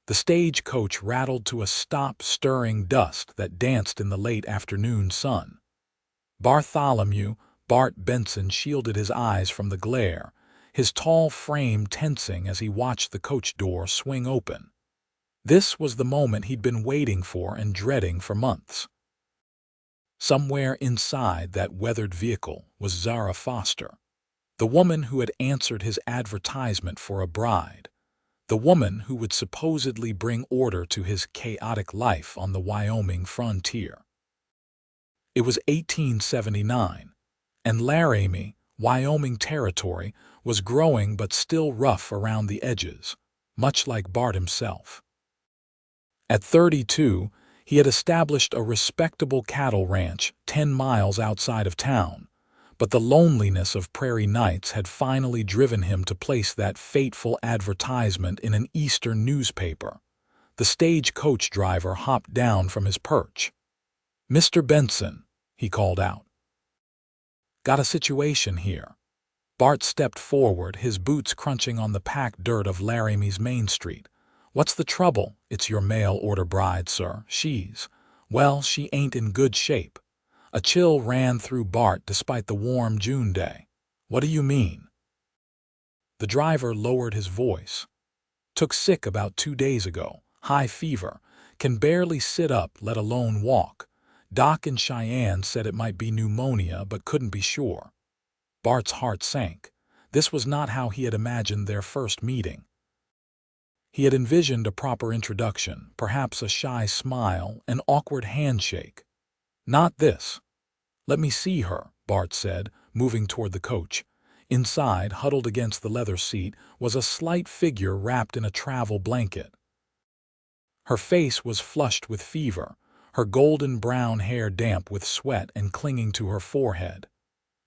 The stagecoach rattled to a stop, stirring dust that danced in the late afternoon sun. Bartholomew, Bart Benson, shielded his eyes from the glare, his tall frame tensing as he watched the coach door swing open. This was the moment he'd been waiting for and dreading for months. Somewhere inside that weathered vehicle was Zara Foster, the woman who had answered his advertisement for a bride, the woman who would supposedly bring order to his chaotic life on the Wyoming frontier. It was 1879, and Laramie, Wyoming territory, was growing but still rough around the edges, much like Bart himself. At 32, he had established a respectable cattle ranch 10 miles outside of town, but the loneliness of prairie nights had finally driven him to place that fateful advertisement in an eastern newspaper. The stagecoach driver hopped down from his perch. "Mr. Benson," he called out. "Got a situation here." Bart stepped forward, his boots crunching on the packed dirt of Laramie's Main Street. "What's the trouble?" "It's your mail-order bride, sir. Well, she ain't in good shape." A chill ran through Bart despite the warm June day. "What do you mean?" The driver lowered his voice. "Took sick about 2 days ago. High fever. Can barely sit up, let alone walk. Doc in Cheyenne said it might be pneumonia but couldn't be sure." Bart's heart sank. This was not how he had imagined their first meeting. He had envisioned a proper introduction, perhaps a shy smile, an awkward handshake. Not this. "Let me see her," Bart said, moving toward the coach. Inside, huddled against the leather seat, was a slight figure wrapped in a travel blanket. Her face was flushed with fever, her golden brown hair damp with sweat and clinging to her forehead.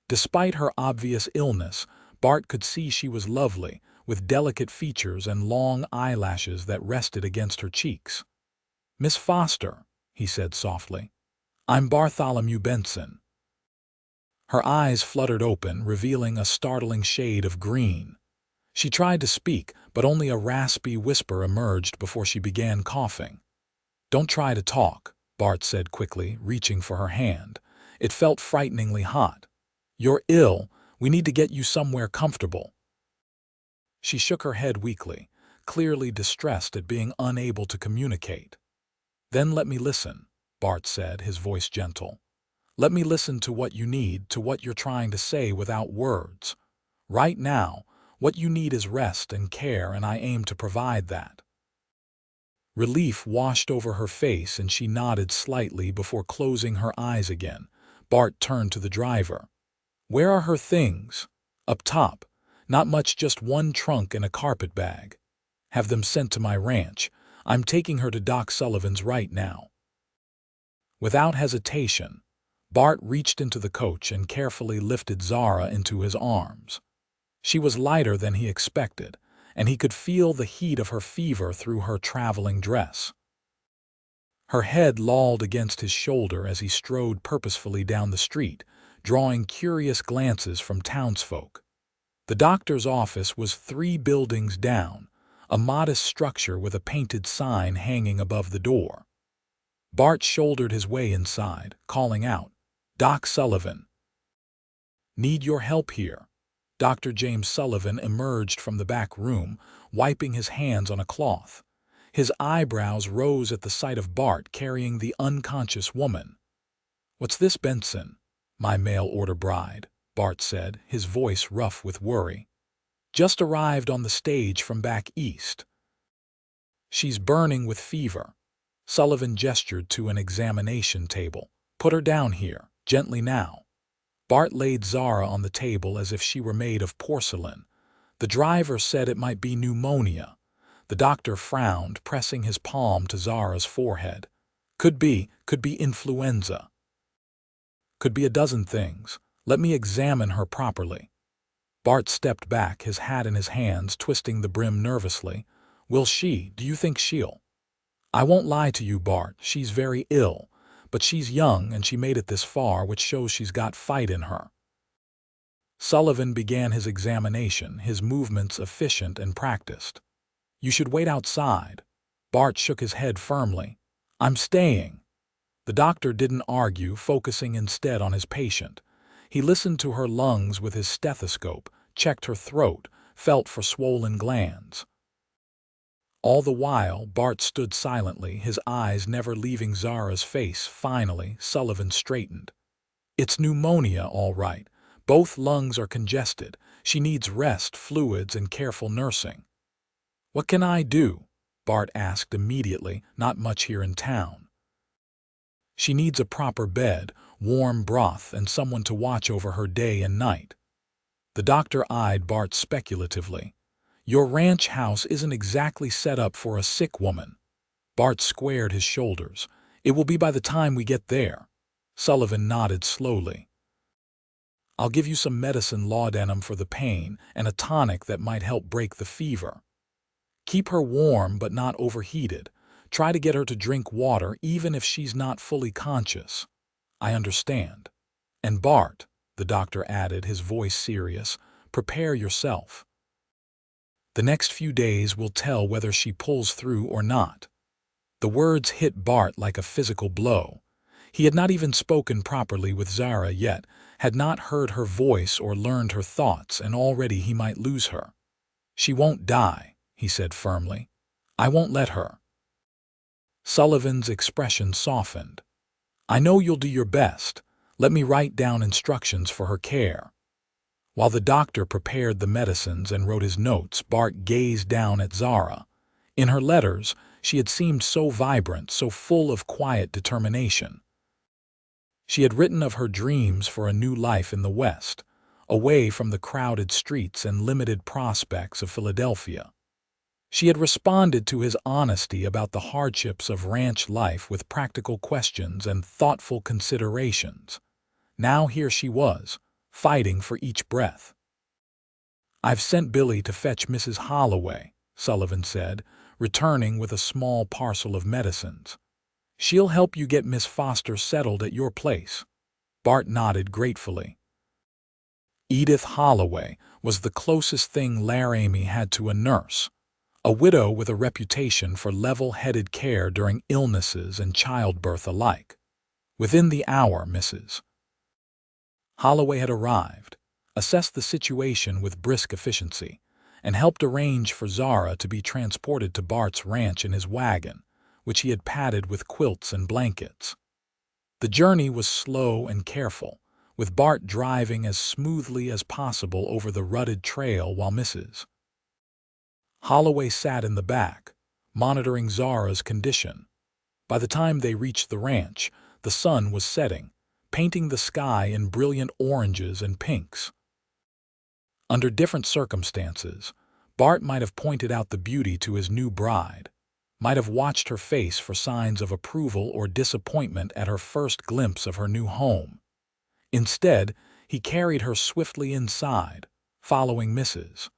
Despite her obvious illness, Bart could see she was lovely, with delicate features and long eyelashes that rested against her cheeks. "Miss Foster," he said softly. "I'm Bartholomew Benson." Her eyes fluttered open, revealing a startling shade of green. She tried to speak, but only a raspy whisper emerged before she began coughing. "Don't try to talk," Bart said quickly, reaching for her hand. It felt frighteningly hot. "You're ill. We need to get you somewhere comfortable." She shook her head weakly, clearly distressed at being unable to communicate. "Then let me listen," Bart said, his voice gentle. "Let me listen to what you need, to what you're trying to say without words. Right now, what you need is rest and care, and I aim to provide that." Relief washed over her face and she nodded slightly before closing her eyes again. Bart turned to the driver. "Where are her things?" "Up top. Not much, just one trunk and a carpet bag." "Have them sent to my ranch. I'm taking her to Doc Sullivan's right now." Without hesitation, Bart reached into the coach and carefully lifted Zara into his arms. She was lighter than he expected, and he could feel the heat of her fever through her traveling dress. Her head lolled against his shoulder as he strode purposefully down the street, drawing curious glances from townsfolk. The doctor's office was 3 buildings down, a modest structure with a painted sign hanging above the door. Bart shouldered his way inside, calling out, "Doc Sullivan." "Need your help here." Dr. James Sullivan emerged from the back room, wiping his hands on a cloth. His eyebrows rose at the sight of Bart carrying the unconscious woman. "What's this, Benson?" "My mail-order bride," Bart said, his voice rough with worry. "Just arrived on the stage from back east. She's burning with fever." Sullivan gestured to an examination table. "Put her down here, gently now." Bart laid Zara on the table as if she were made of porcelain. "The driver said it might be pneumonia." The doctor frowned, pressing his palm to Zara's forehead. Could be influenza. Could be a dozen things. Let me examine her properly." Bart stepped back, his hat in his hands, twisting the brim nervously. Do you think she'll?" "I won't lie to you, Bart. She's very ill. But she's young and she made it this far, which shows she's got fight in her." Sullivan began his examination, his movements efficient and practiced. "You should wait outside." Bart shook his head firmly. "I'm staying." The doctor didn't argue, focusing instead on his patient. He listened to her lungs with his stethoscope, checked her throat, felt for swollen glands. All the while, Bart stood silently, his eyes never leaving Zara's face. Finally, Sullivan straightened. "It's pneumonia, all right. Both lungs are congested. She needs rest, fluids, and careful nursing." "What can I do?" Bart asked immediately. "Not much here in town." "She needs a proper bed, warm broth, and someone to watch over her day and night." The doctor eyed Bart speculatively. "Your ranch house isn't exactly set up for a sick woman." Bart squared his shoulders. "It will be by the time we get there." Sullivan nodded slowly. "I'll give you some medicine, laudanum for the pain, and a tonic that might help break the fever. Keep her warm but not overheated. Try to get her to drink water even if she's not fully conscious." "I understand. And Bart," the doctor added, his voice serious, "prepare yourself. The next few days will tell whether she pulls through or not." The words hit Bart like a physical blow. He had not even spoken properly with Zara yet, had not heard her voice or learned her thoughts, and already he might lose her. "She won't die," he said firmly. "I won't let her." Sullivan's expression softened. "I know you'll do your best. Let me write down instructions for her care." While the doctor prepared the medicines and wrote his notes, Bart gazed down at Zara. In her letters, she had seemed so vibrant, so full of quiet determination. She had written of her dreams for a new life in the West, away from the crowded streets and limited prospects of Philadelphia. She had responded to his honesty about the hardships of ranch life with practical questions and thoughtful considerations. Now here she was, fighting for each breath. "I've sent Billy to fetch Mrs. Holloway," Sullivan said, returning with a small parcel of medicines. "She'll help you get Miss Foster settled at your place." Bart nodded gratefully. Edith Holloway was the closest thing Laramie had to a nurse, a widow with a reputation for level-headed care during illnesses and childbirth alike. Within the hour, Mrs. Holloway had arrived, assessed the situation with brisk efficiency, and helped arrange for Zara to be transported to Bart's ranch in his wagon, which he had padded with quilts and blankets. The journey was slow and careful, with Bart driving as smoothly as possible over the rutted trail while Mrs. Holloway sat in the back, monitoring Zara's condition. By the time they reached the ranch, the sun was setting, painting the sky in brilliant oranges and pinks. Under different circumstances, Bart might have pointed out the beauty to his new bride, might have watched her face for signs of approval or disappointment at her first glimpse of her new home. Instead, he carried her swiftly inside, following Mrs.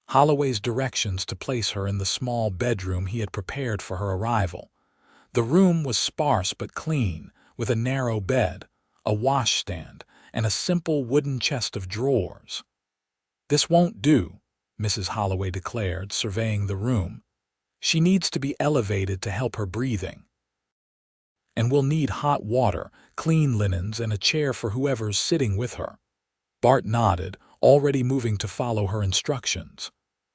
Holloway's directions to place her in the small bedroom he had prepared for her arrival. The room was sparse but clean, with a narrow bed, a washstand, and a simple wooden chest of drawers. "This won't do," Mrs. Holloway declared, surveying the room. "She needs to be elevated to help her breathing. And we'll need hot water, clean linens, and a chair for whoever's sitting with her." Bart nodded, already moving to follow her instructions.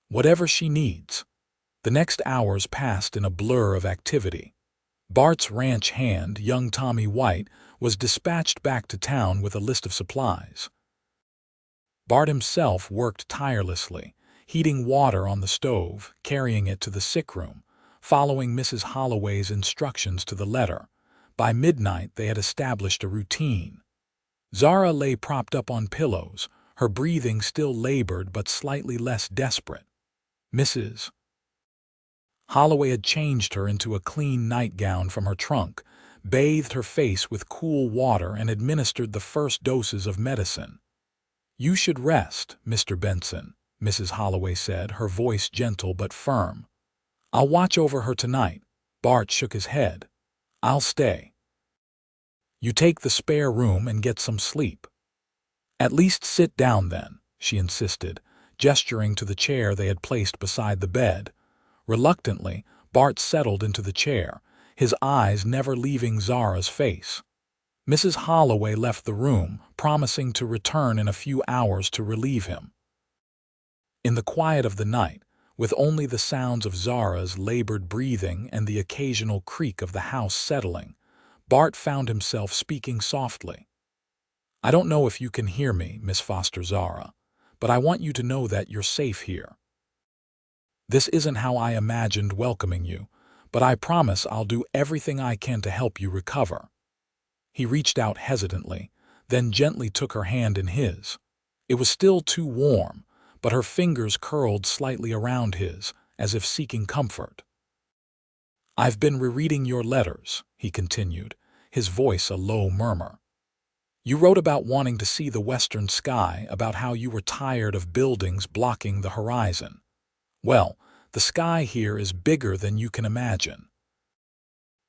"Whatever she needs." The next hours passed in a blur of activity. Bart's ranch hand, young Tommy White, was dispatched back to town with a list of supplies. Bart himself worked tirelessly, heating water on the stove, carrying it to the sick room, following Mrs. Holloway's instructions to the letter. By midnight they had established a routine. Zara lay propped up on pillows, her breathing still labored but slightly less desperate. Mrs. Holloway had changed her into a clean nightgown from her trunk, bathed her face with cool water, and administered the first doses of medicine. "You should rest, Mr. Benson," Mrs. Holloway said, her voice gentle but firm. "I'll watch over her tonight." Bart shook his head. "I'll stay." "You take the spare room and get some sleep." "At least sit down then," she insisted, gesturing to the chair they had placed beside the bed. Reluctantly, Bart settled into the chair, his eyes never leaving Zara's face. Mrs. Holloway left the room, promising to return in a few hours to relieve him. In the quiet of the night, with only the sounds of Zara's labored breathing and the occasional creak of the house settling, Bart found himself speaking softly. "I don't know if you can hear me, Miss Foster Zara, but I want you to know that you're safe here. This isn't how I imagined welcoming you, but I promise I'll do everything I can to help you recover." He reached out hesitantly, then gently took her hand in his. It was still too warm, but her fingers curled slightly around his, as if seeking comfort. "I've been rereading your letters," he continued, his voice a low murmur. "You wrote about wanting to see the western sky, about how you were tired of buildings blocking the horizon. Well, the sky here is bigger than you can imagine.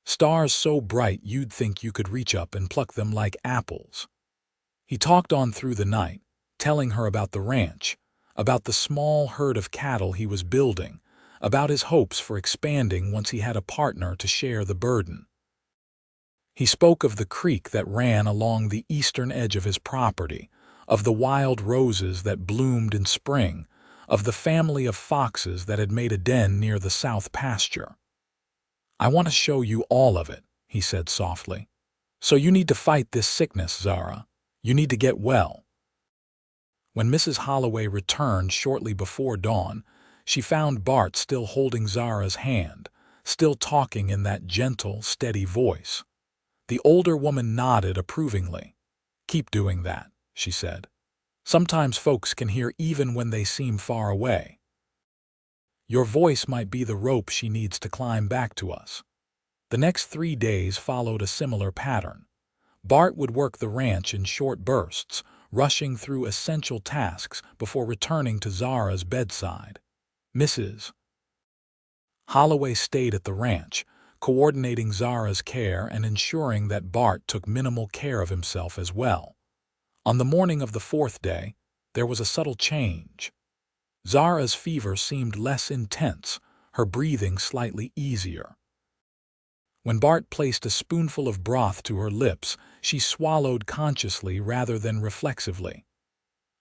Stars so bright you'd think you could reach up and pluck them like apples." He talked on through the night, telling her about the ranch, about the small herd of cattle he was building, about his hopes for expanding once he had a partner to share the burden. He spoke of the creek that ran along the eastern edge of his property, of the wild roses that bloomed in spring, of the family of foxes that had made a den near the south pasture. "I want to show you all of it," he said softly. "So you need to fight this sickness, Zara. You need to get well." When Mrs. Holloway returned shortly before dawn, she found Bart still holding Zara's hand, still talking in that gentle, steady voice. The older woman nodded approvingly. "Keep doing that," she said. "Sometimes folks can hear even when they seem far away. Your voice might be the rope she needs to climb back to us." The next 3 days followed a similar pattern. Bart would work the ranch in short bursts, rushing through essential tasks before returning to Zara's bedside. Mrs. Holloway stayed at the ranch, coordinating Zara's care and ensuring that Bart took minimal care of himself as well. On the morning of the 4th day, there was a subtle change. Zara's fever seemed less intense, her breathing slightly easier. When Bart placed a spoonful of broth to her lips, she swallowed consciously rather than reflexively.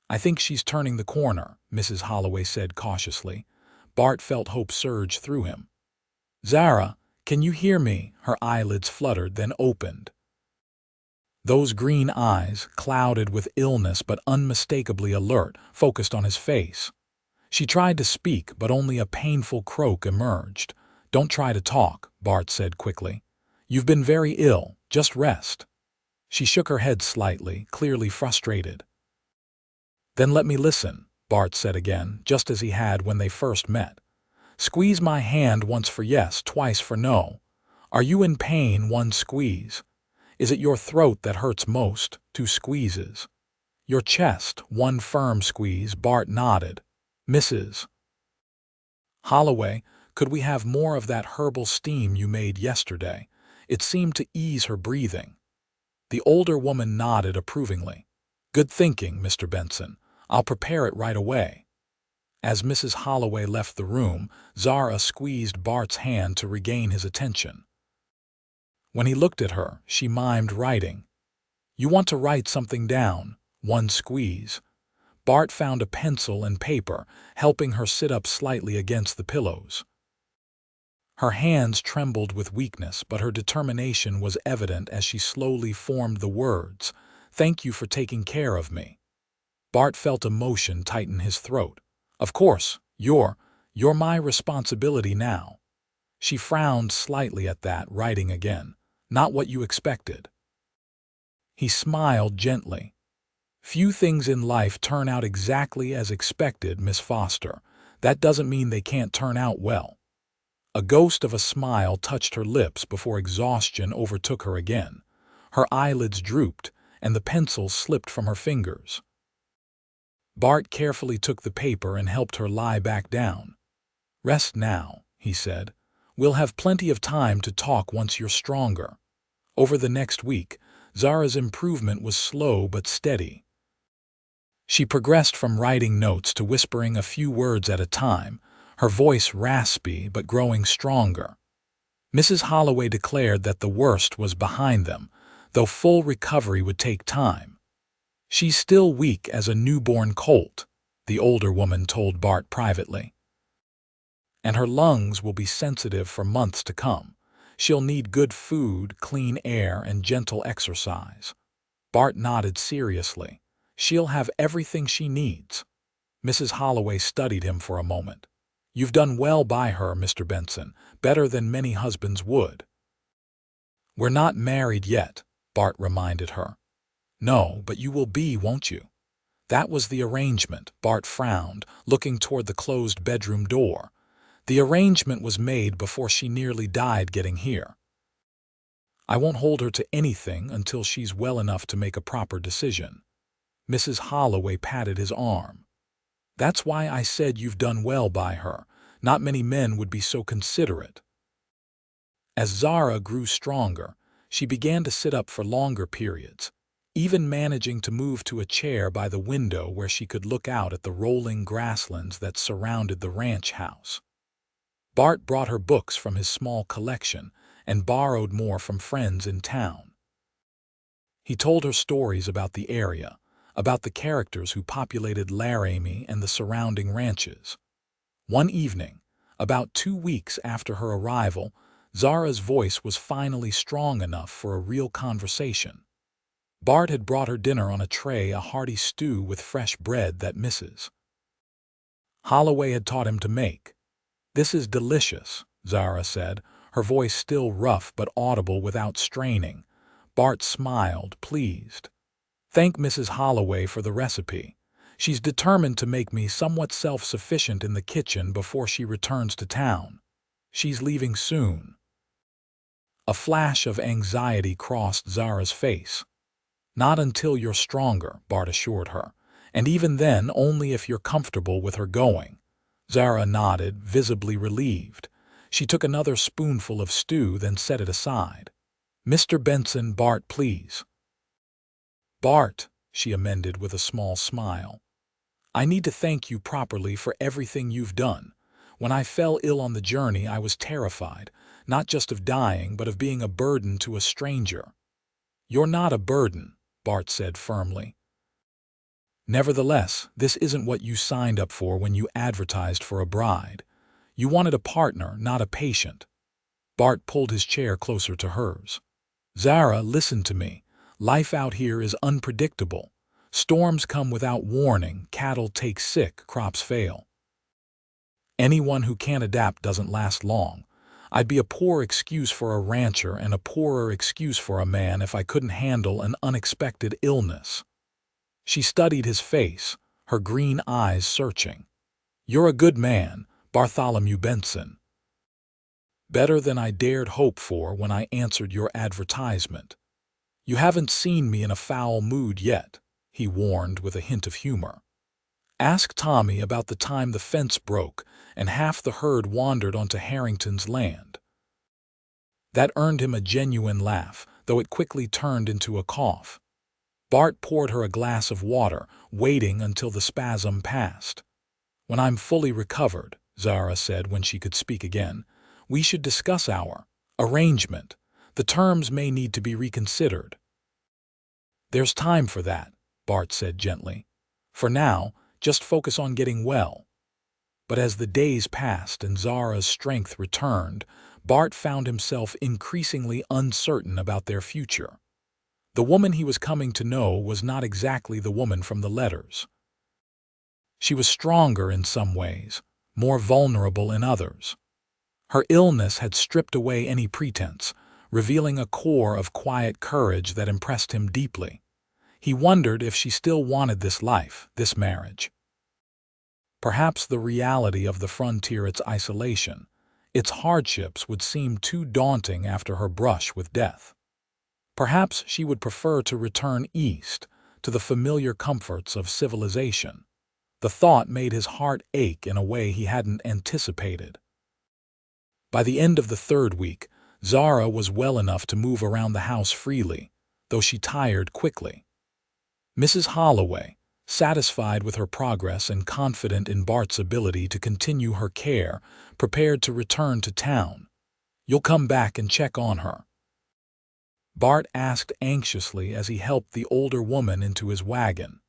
"I think she's turning the corner," Mrs. Holloway said cautiously. Bart felt hope surge through him. "Zara, can you hear me?" Her eyelids fluttered, then opened. Those green eyes, clouded with illness but unmistakably alert, focused on his face. She tried to speak, but only a painful croak emerged. "Don't try to talk," Bart said quickly. "You've been very ill. Just rest." She shook her head slightly, clearly frustrated. "Then let me listen," Bart said again, just as he had when they first met. "Squeeze my hand once for yes, twice for no. Are you in pain? 1 squeeze. Is it your throat that hurts most? 2 squeezes. Your chest? 1 firm squeeze." Bart nodded. "Mrs. Holloway, could we have more of that herbal steam you made yesterday?" It seemed to ease her breathing. The older woman nodded approvingly. "Good thinking, Mr. Benson. I'll prepare it right away." As Mrs. Holloway left the room, Zara squeezed Bart's hand to regain his attention. When he looked at her, she mimed writing. "You want to write something down? 1 squeeze." Bart found a pencil and paper, helping her sit up slightly against the pillows. Her hands trembled with weakness, but her determination was evident as she slowly formed the words, "Thank you for taking care of me." Bart felt emotion tighten his throat. "Of course, you're my responsibility now." She frowned slightly at that, writing again, "Not what you expected." He smiled gently. "Few things in life turn out exactly as expected, Miss Foster. That doesn't mean they can't turn out well." A ghost of a smile touched her lips before exhaustion overtook her again. Her eyelids drooped, and the pencil slipped from her fingers. Bart carefully took the paper and helped her lie back down. "Rest now," he said. "We'll have plenty of time to talk once you're stronger." Over the next week, Zara's improvement was slow but steady. She progressed from writing notes to whispering a few words at a time, her voice raspy but growing stronger. Mrs. Holloway declared that the worst was behind them, though full recovery would take time. "She's still weak as a newborn colt," the older woman told Bart privately. "And her lungs will be sensitive for months to come. She'll need good food, clean air, and gentle exercise." Bart nodded seriously. "She'll have everything she needs." Mrs. Holloway studied him for a moment. "You've done well by her, Mr. Benson, better than many husbands would." "We're not married yet," Bart reminded her. "No, but you will be, won't you?" "That was the arrangement." Bart frowned, looking toward the closed bedroom door. "The arrangement was made before she nearly died getting here. I won't hold her to anything until she's well enough to make a proper decision." Mrs. Holloway patted his arm. "That's why I said you've done well by her. Not many men would be so considerate." As Zara grew stronger, she began to sit up for longer periods, even managing to move to a chair by the window where she could look out at the rolling grasslands that surrounded the ranch house. Bart brought her books from his small collection and borrowed more from friends in town. He told her stories about the area, about the characters who populated Laramie and the surrounding ranches. One evening, about 2 weeks after her arrival, Zara's voice was finally strong enough for a real conversation. Bart had brought her dinner on a tray, a hearty stew with fresh bread that Mrs. Holloway had taught him to make. "This is delicious," Zara said, her voice still rough but audible without straining. Bart smiled, pleased. "Thank Mrs. Holloway for the recipe. She's determined to make me somewhat self-sufficient in the kitchen before she returns to town. She's leaving soon." A flash of anxiety crossed Zara's face. "Not until you're stronger," Bart assured her, "and even then only if you're comfortable with her going." Zara nodded, visibly relieved. She took another spoonful of stew, then set it aside. "Mr. Benson, Bart, please." "Bart," she amended with a small smile. "I need to thank you properly for everything you've done. When I fell ill on the journey, I was terrified, not just of dying, but of being a burden to a stranger." "You're not a burden," Bart said firmly. "Nevertheless, this isn't what you signed up for when you advertised for a bride. You wanted a partner, not a patient." Bart pulled his chair closer to hers. "Zara, listen to me. Life out here is unpredictable. Storms come without warning, cattle take sick, crops fail. Anyone who can't adapt doesn't last long. I'd be a poor excuse for a rancher and a poorer excuse for a man if I couldn't handle an unexpected illness." She studied his face, her green eyes searching. "You're a good man, Bartholomew Benson. Better than I dared hope for when I answered your advertisement. You haven't seen me in a foul mood yet," he warned with a hint of humor. "Ask Tommy about the time the fence broke and half the herd wandered onto Harrington's land." That earned him a genuine laugh, though it quickly turned into a cough. Bart poured her a glass of water, waiting until the spasm passed. "When I'm fully recovered," Zara said when she could speak again, "we should discuss our arrangement. The terms may need to be reconsidered." "There's time for that," Bart said gently. "For now, just focus on getting well." But as the days passed and Zara's strength returned, Bart found himself increasingly uncertain about their future. The woman he was coming to know was not exactly the woman from the letters. She was stronger in some ways, more vulnerable in others. Her illness had stripped away any pretense, revealing a core of quiet courage that impressed him deeply. He wondered if she still wanted this life, this marriage. Perhaps the reality of the frontier, its isolation, its hardships would seem too daunting after her brush with death. Perhaps she would prefer to return east, to the familiar comforts of civilization. The thought made his heart ache in a way he hadn't anticipated. By the end of the 3rd week, Zara was well enough to move around the house freely, though she tired quickly. "Mrs. Holloway," satisfied with her progress and confident in Bart's ability to continue her care, prepared to return to town. "You'll come back and check on her?" Bart asked anxiously as he helped the older woman into his wagon.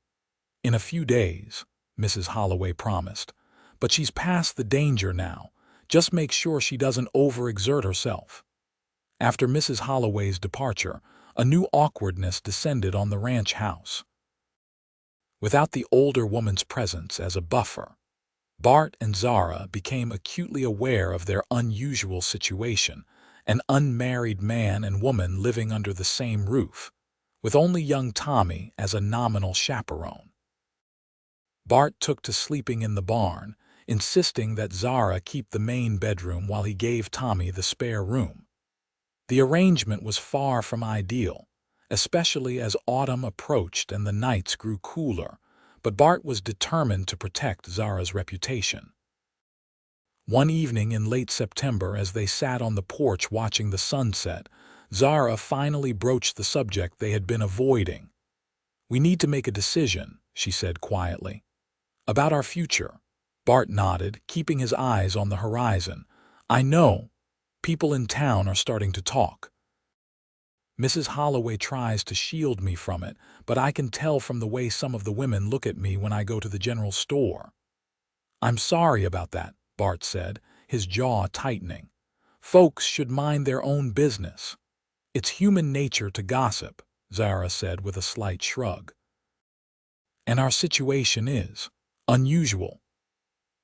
"In a few days," Mrs. Holloway promised. "But she's past the danger now. Just make sure she doesn't overexert herself." After Mrs. Holloway's departure, a new awkwardness descended on the ranch house. Without the older woman's presence as a buffer, Bart and Zara became acutely aware of their unusual situation, an unmarried man and woman living under the same roof, with only young Tommy as a nominal chaperone. Bart took to sleeping in the barn, insisting that Zara keep the main bedroom while he gave Tommy the spare room. The arrangement was far from ideal, especially as autumn approached and the nights grew cooler, but Bart was determined to protect Zara's reputation. One evening in late September, as they sat on the porch watching the sunset, Zara finally broached the subject they had been avoiding. "We need to make a decision," she said quietly. "About our future." Bart nodded, keeping his eyes on the horizon. "I know. People in town are starting to talk. Mrs. Holloway tries to shield me from it, but I can tell from the way some of the women look at me when I go to the general store." "I'm sorry about that," Bart said, his jaw tightening. "Folks should mind their own business." "It's human nature to gossip," Zara said with a slight shrug. "And our situation is unusual."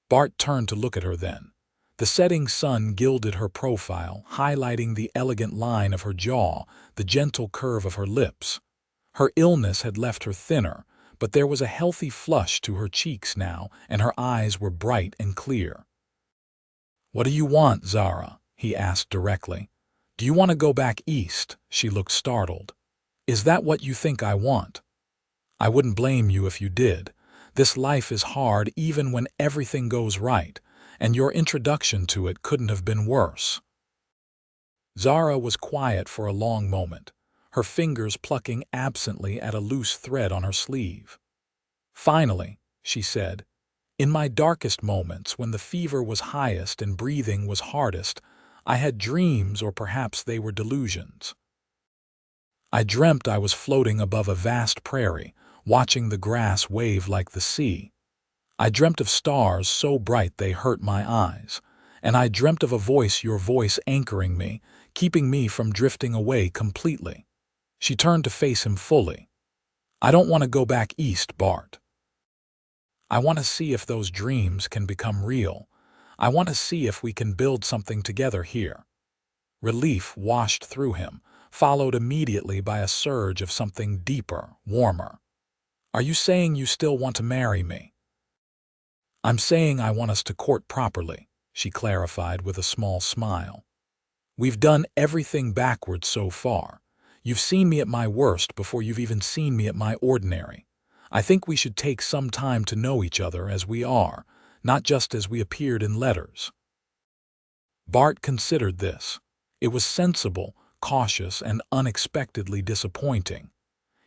Bart turned to look at her then. The setting sun gilded her profile, highlighting the elegant line of her jaw, the gentle curve of her lips. Her illness had left her thinner, but there was a healthy flush to her cheeks now, and her eyes were bright and clear. "What do you want, Zara?" he asked directly. "Do you want to go back east?" She looked startled. "Is that what you think I want?" "I wouldn't blame you if you did. This life is hard even when everything goes right, and your introduction to it couldn't have been worse." Zara was quiet for a long moment, her fingers plucking absently at a loose thread on her sleeve. "Finally," she said, "in my darkest moments, when the fever was highest and breathing was hardest, I had dreams, or perhaps they were delusions. I dreamt I was floating above a vast prairie, watching the grass wave like the sea. I dreamt of stars so bright they hurt my eyes, and I dreamt of a voice, your voice, anchoring me, keeping me from drifting away completely." She turned to face him fully. "I don't want to go back east, Bart. I want to see if those dreams can become real. I want to see if we can build something together here." Relief washed through him, followed immediately by a surge of something deeper, warmer. "Are you saying you still want to marry me?" "I'm saying I want us to court properly," she clarified with a small smile. "We've done everything backwards so far. You've seen me at my worst before you've even seen me at my ordinary. I think we should take some time to know each other as we are, not just as we appeared in letters." Bart considered this. It was sensible, cautious, and unexpectedly disappointing.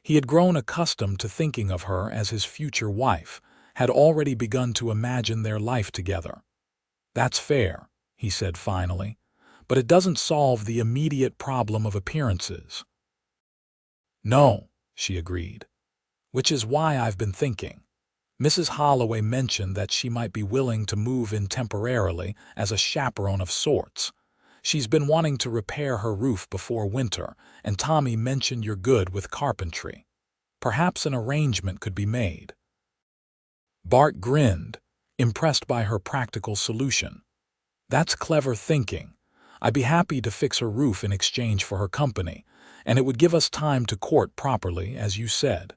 He had grown accustomed to thinking of her as his future wife, had already begun to imagine their life together. "That's fair," he said finally, "but it doesn't solve the immediate problem of appearances." "No," she agreed. "Which is why I've been thinking. Mrs. Holloway mentioned that she might be willing to move in temporarily as a chaperone of sorts. She's been wanting to repair her roof before winter, and Tommy mentioned you're good with carpentry. Perhaps an arrangement could be made." Bart grinned, impressed by her practical solution. "That's clever thinking. I'd be happy to fix her roof in exchange for her company, and it would give us time to court properly, as you said.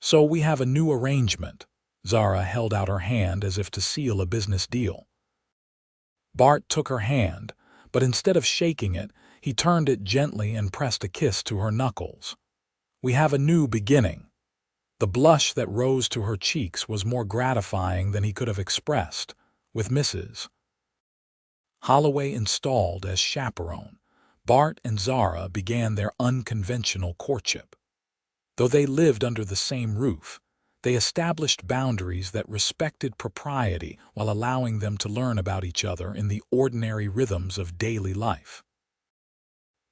So we have a new arrangement." Zara held out her hand as if to seal a business deal. Bart took her hand, but instead of shaking it, he turned it gently and pressed a kiss to her knuckles. "We have a new beginning." The blush that rose to her cheeks was more gratifying than he could have expressed. With Mrs. Holloway installed as chaperone, Bart and Zara began their unconventional courtship. Though they lived under the same roof, They established boundaries that respected propriety while allowing them to learn about each other in the ordinary rhythms of daily life.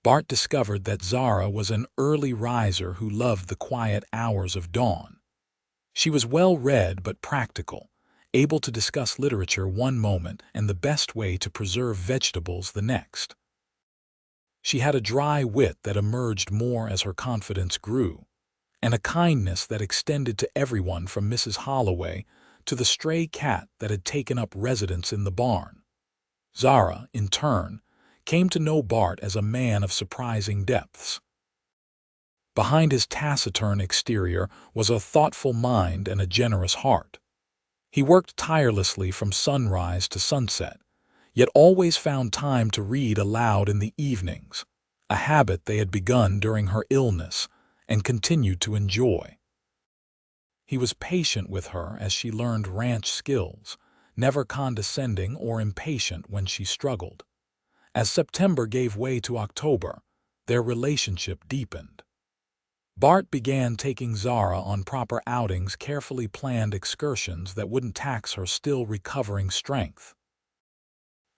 Bart discovered that Zara was an early riser who loved the quiet hours of dawn. She was well-read but practical, able to discuss literature one moment and the best way to preserve vegetables the next. She had a dry wit that emerged more as her confidence grew, and a kindness that extended to everyone from Mrs. Holloway to the stray cat that had taken up residence in the barn. Zara, in turn, came to know Bart as a man of surprising depths. Behind his taciturn exterior was a thoughtful mind and a generous heart. He worked tirelessly from sunrise to sunset, yet always found time to read aloud in the evenings, a habit they had begun during her illness and continued to enjoy. He was patient with her as she learned ranch skills, never condescending or impatient when she struggled. As September gave way to October, their relationship deepened. Bart began taking Zara on proper outings, carefully planned excursions that wouldn't tax her still recovering strength.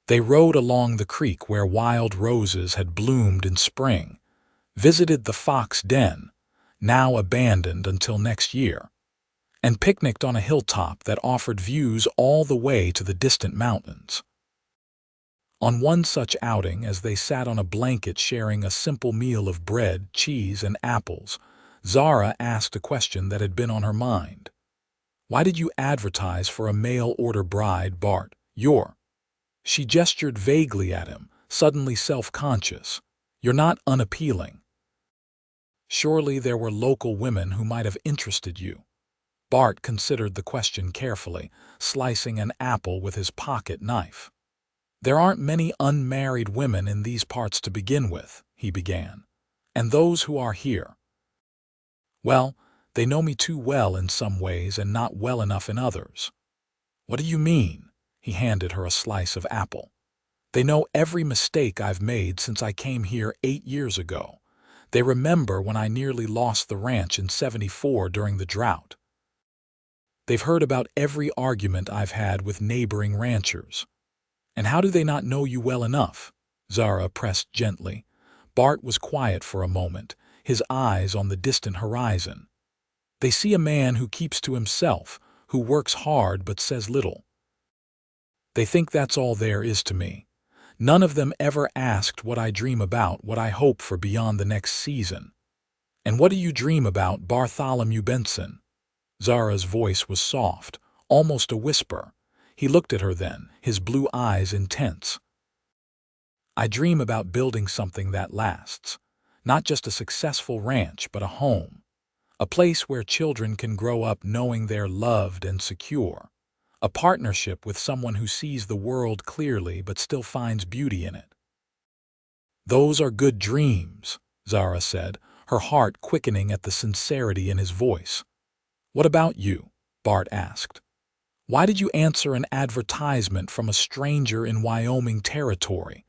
They rode along the creek where wild roses had bloomed in spring, visited the fox den, now abandoned until next year, and picnicked on a hilltop that offered views all the way to the distant mountains. On one such outing, as they sat on a blanket sharing a simple meal of bread, cheese, and apples, Zara asked a question that had been on her mind. "Why did you advertise for a mail-order bride, Bart? She gestured vaguely at him, suddenly self-conscious. "You're not unappealing." "Surely there were local women who might have interested you." Bart considered the question carefully, slicing an apple with his pocket knife. "There aren't many unmarried women in these parts to begin with," he began. "And those who are here, well, they know me too well in some ways and not well enough in others." "What do you mean?" He handed her a slice of apple. "They know every mistake I've made since I came here 8 years ago. They remember when I nearly lost the ranch in '74 during the drought. They've heard about every argument I've had with neighboring ranchers." "And how do they not know you well enough?" Zara pressed gently. Bart was quiet for a moment, his eyes on the distant horizon. "They see a man who keeps to himself, who works hard but says little. They think that's all there is to me. None of them ever asked what I dream about, what I hope for beyond the next season." "And what do you dream about, Bartholomew Benson?" Zara's voice was soft, almost a whisper. He looked at her then, his blue eyes intense. "I dream about building something that lasts. Not just a successful ranch, but a home. A place where children can grow up knowing they're loved and secure. A partnership with someone who sees the world clearly but still finds beauty in it." "Those are good dreams," Zara said, her heart quickening at the sincerity in his voice. "What about you?" Bart asked. "Why did you answer an advertisement from a stranger in Wyoming territory?"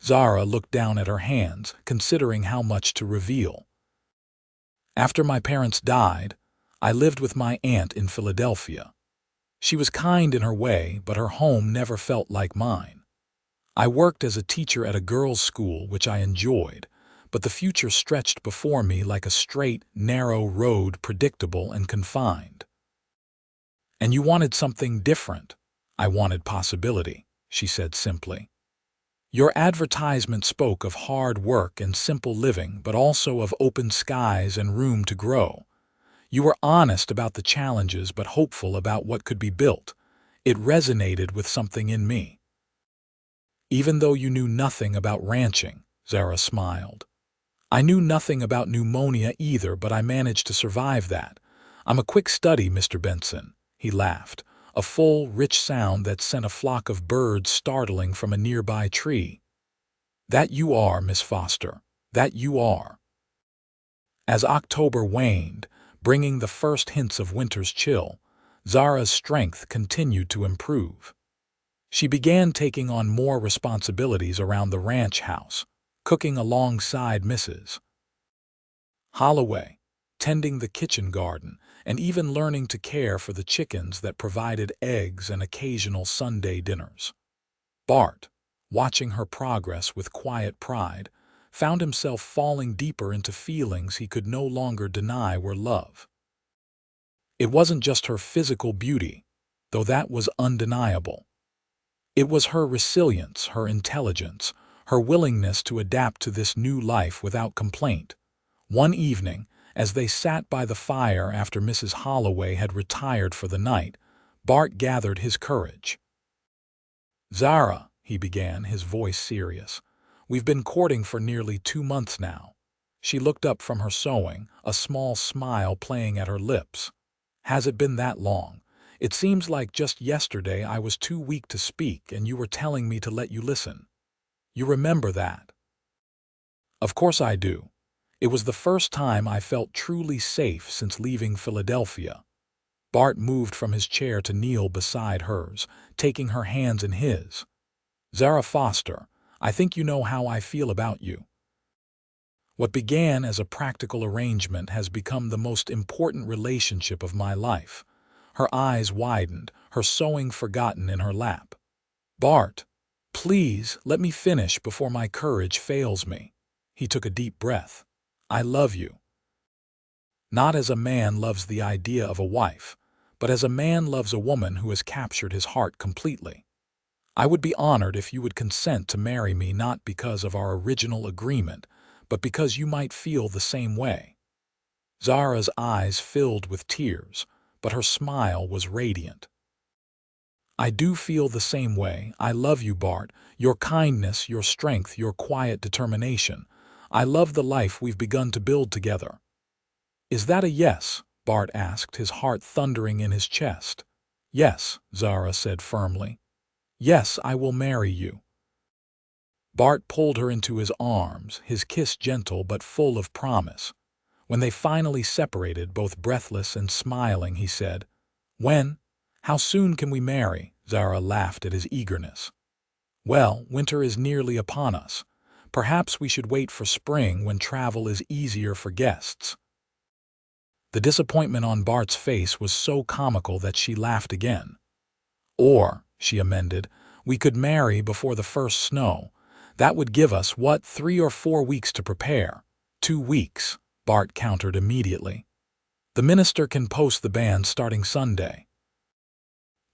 Zara looked down at her hands, considering how much to reveal. "After my parents died, I lived with my aunt in Philadelphia. She was kind in her way, but her home never felt like mine. I worked as a teacher at a girls' school, which I enjoyed, but the future stretched before me like a straight, narrow road, predictable and confined." "And you wanted something different." "I wanted possibility," she said simply. "Your advertisement spoke of hard work and simple living, but also of open skies and room to grow. You were honest about the challenges but hopeful about what could be built. It resonated with something in me." "Even though you knew nothing about ranching," Zara smiled. "I knew nothing about pneumonia either, but I managed to survive that. I'm a quick study, Mr. Benson." He laughed, a full, rich sound that sent a flock of birds startling from a nearby tree. "That you are, Miss Foster. That you are." As October waned, bringing the first hints of winter's chill, Zara's strength continued to improve. She began taking on more responsibilities around the ranch house, cooking alongside Mrs. Holloway, tending the kitchen garden, and even learning to care for the chickens that provided eggs and occasional Sunday dinners. Bart, watching her progress with quiet pride, found himself falling deeper into feelings he could no longer deny were love. It wasn't just her physical beauty, though that was undeniable. It was her resilience, her intelligence, her willingness to adapt to this new life without complaint. One evening, as they sat by the fire after Mrs. Holloway had retired for the night, Bart gathered his courage. "Zara," he began, his voice serious, "we've been courting for nearly 2 months now." She looked up from her sewing, a small smile playing at her lips. "Has it been that long? It seems like just yesterday I was too weak to speak and you were telling me to let you listen. You remember that?" "Of course I do. It was the first time I felt truly safe since leaving Philadelphia." Bart moved from his chair to kneel beside hers, taking her hands in his. "Zara Foster, I think you know how I feel about you. What began as a practical arrangement has become the most important relationship of my life." Her eyes widened, her sewing forgotten in her lap. "Bart, please let me finish before my courage fails me." He took a deep breath. "I love you. Not as a man loves the idea of a wife, but as a man loves a woman who has captured his heart completely. I would be honored if you would consent to marry me, not because of our original agreement, but because you might feel the same way." Zara's eyes filled with tears, but her smile was radiant. "I do feel the same way. I love you, Bart, your kindness, your strength, your quiet determination. I love the life we've begun to build together." "Is that a yes?" Bart asked, his heart thundering in his chest. "Yes," Zara said firmly. "Yes, I will marry you." Bart pulled her into his arms, his kiss gentle but full of promise. When they finally separated, both breathless and smiling, he said, "When? How soon can we marry?" Zara laughed at his eagerness. "Well, winter is nearly upon us. Perhaps we should wait for spring when travel is easier for guests." The disappointment on Bart's face was so comical that she laughed again. "Or," she amended, "we could marry before the first snow. That would give us, 3 or 4 weeks to prepare." "2 weeks," Bart countered immediately. "The minister can post the ban starting Sunday."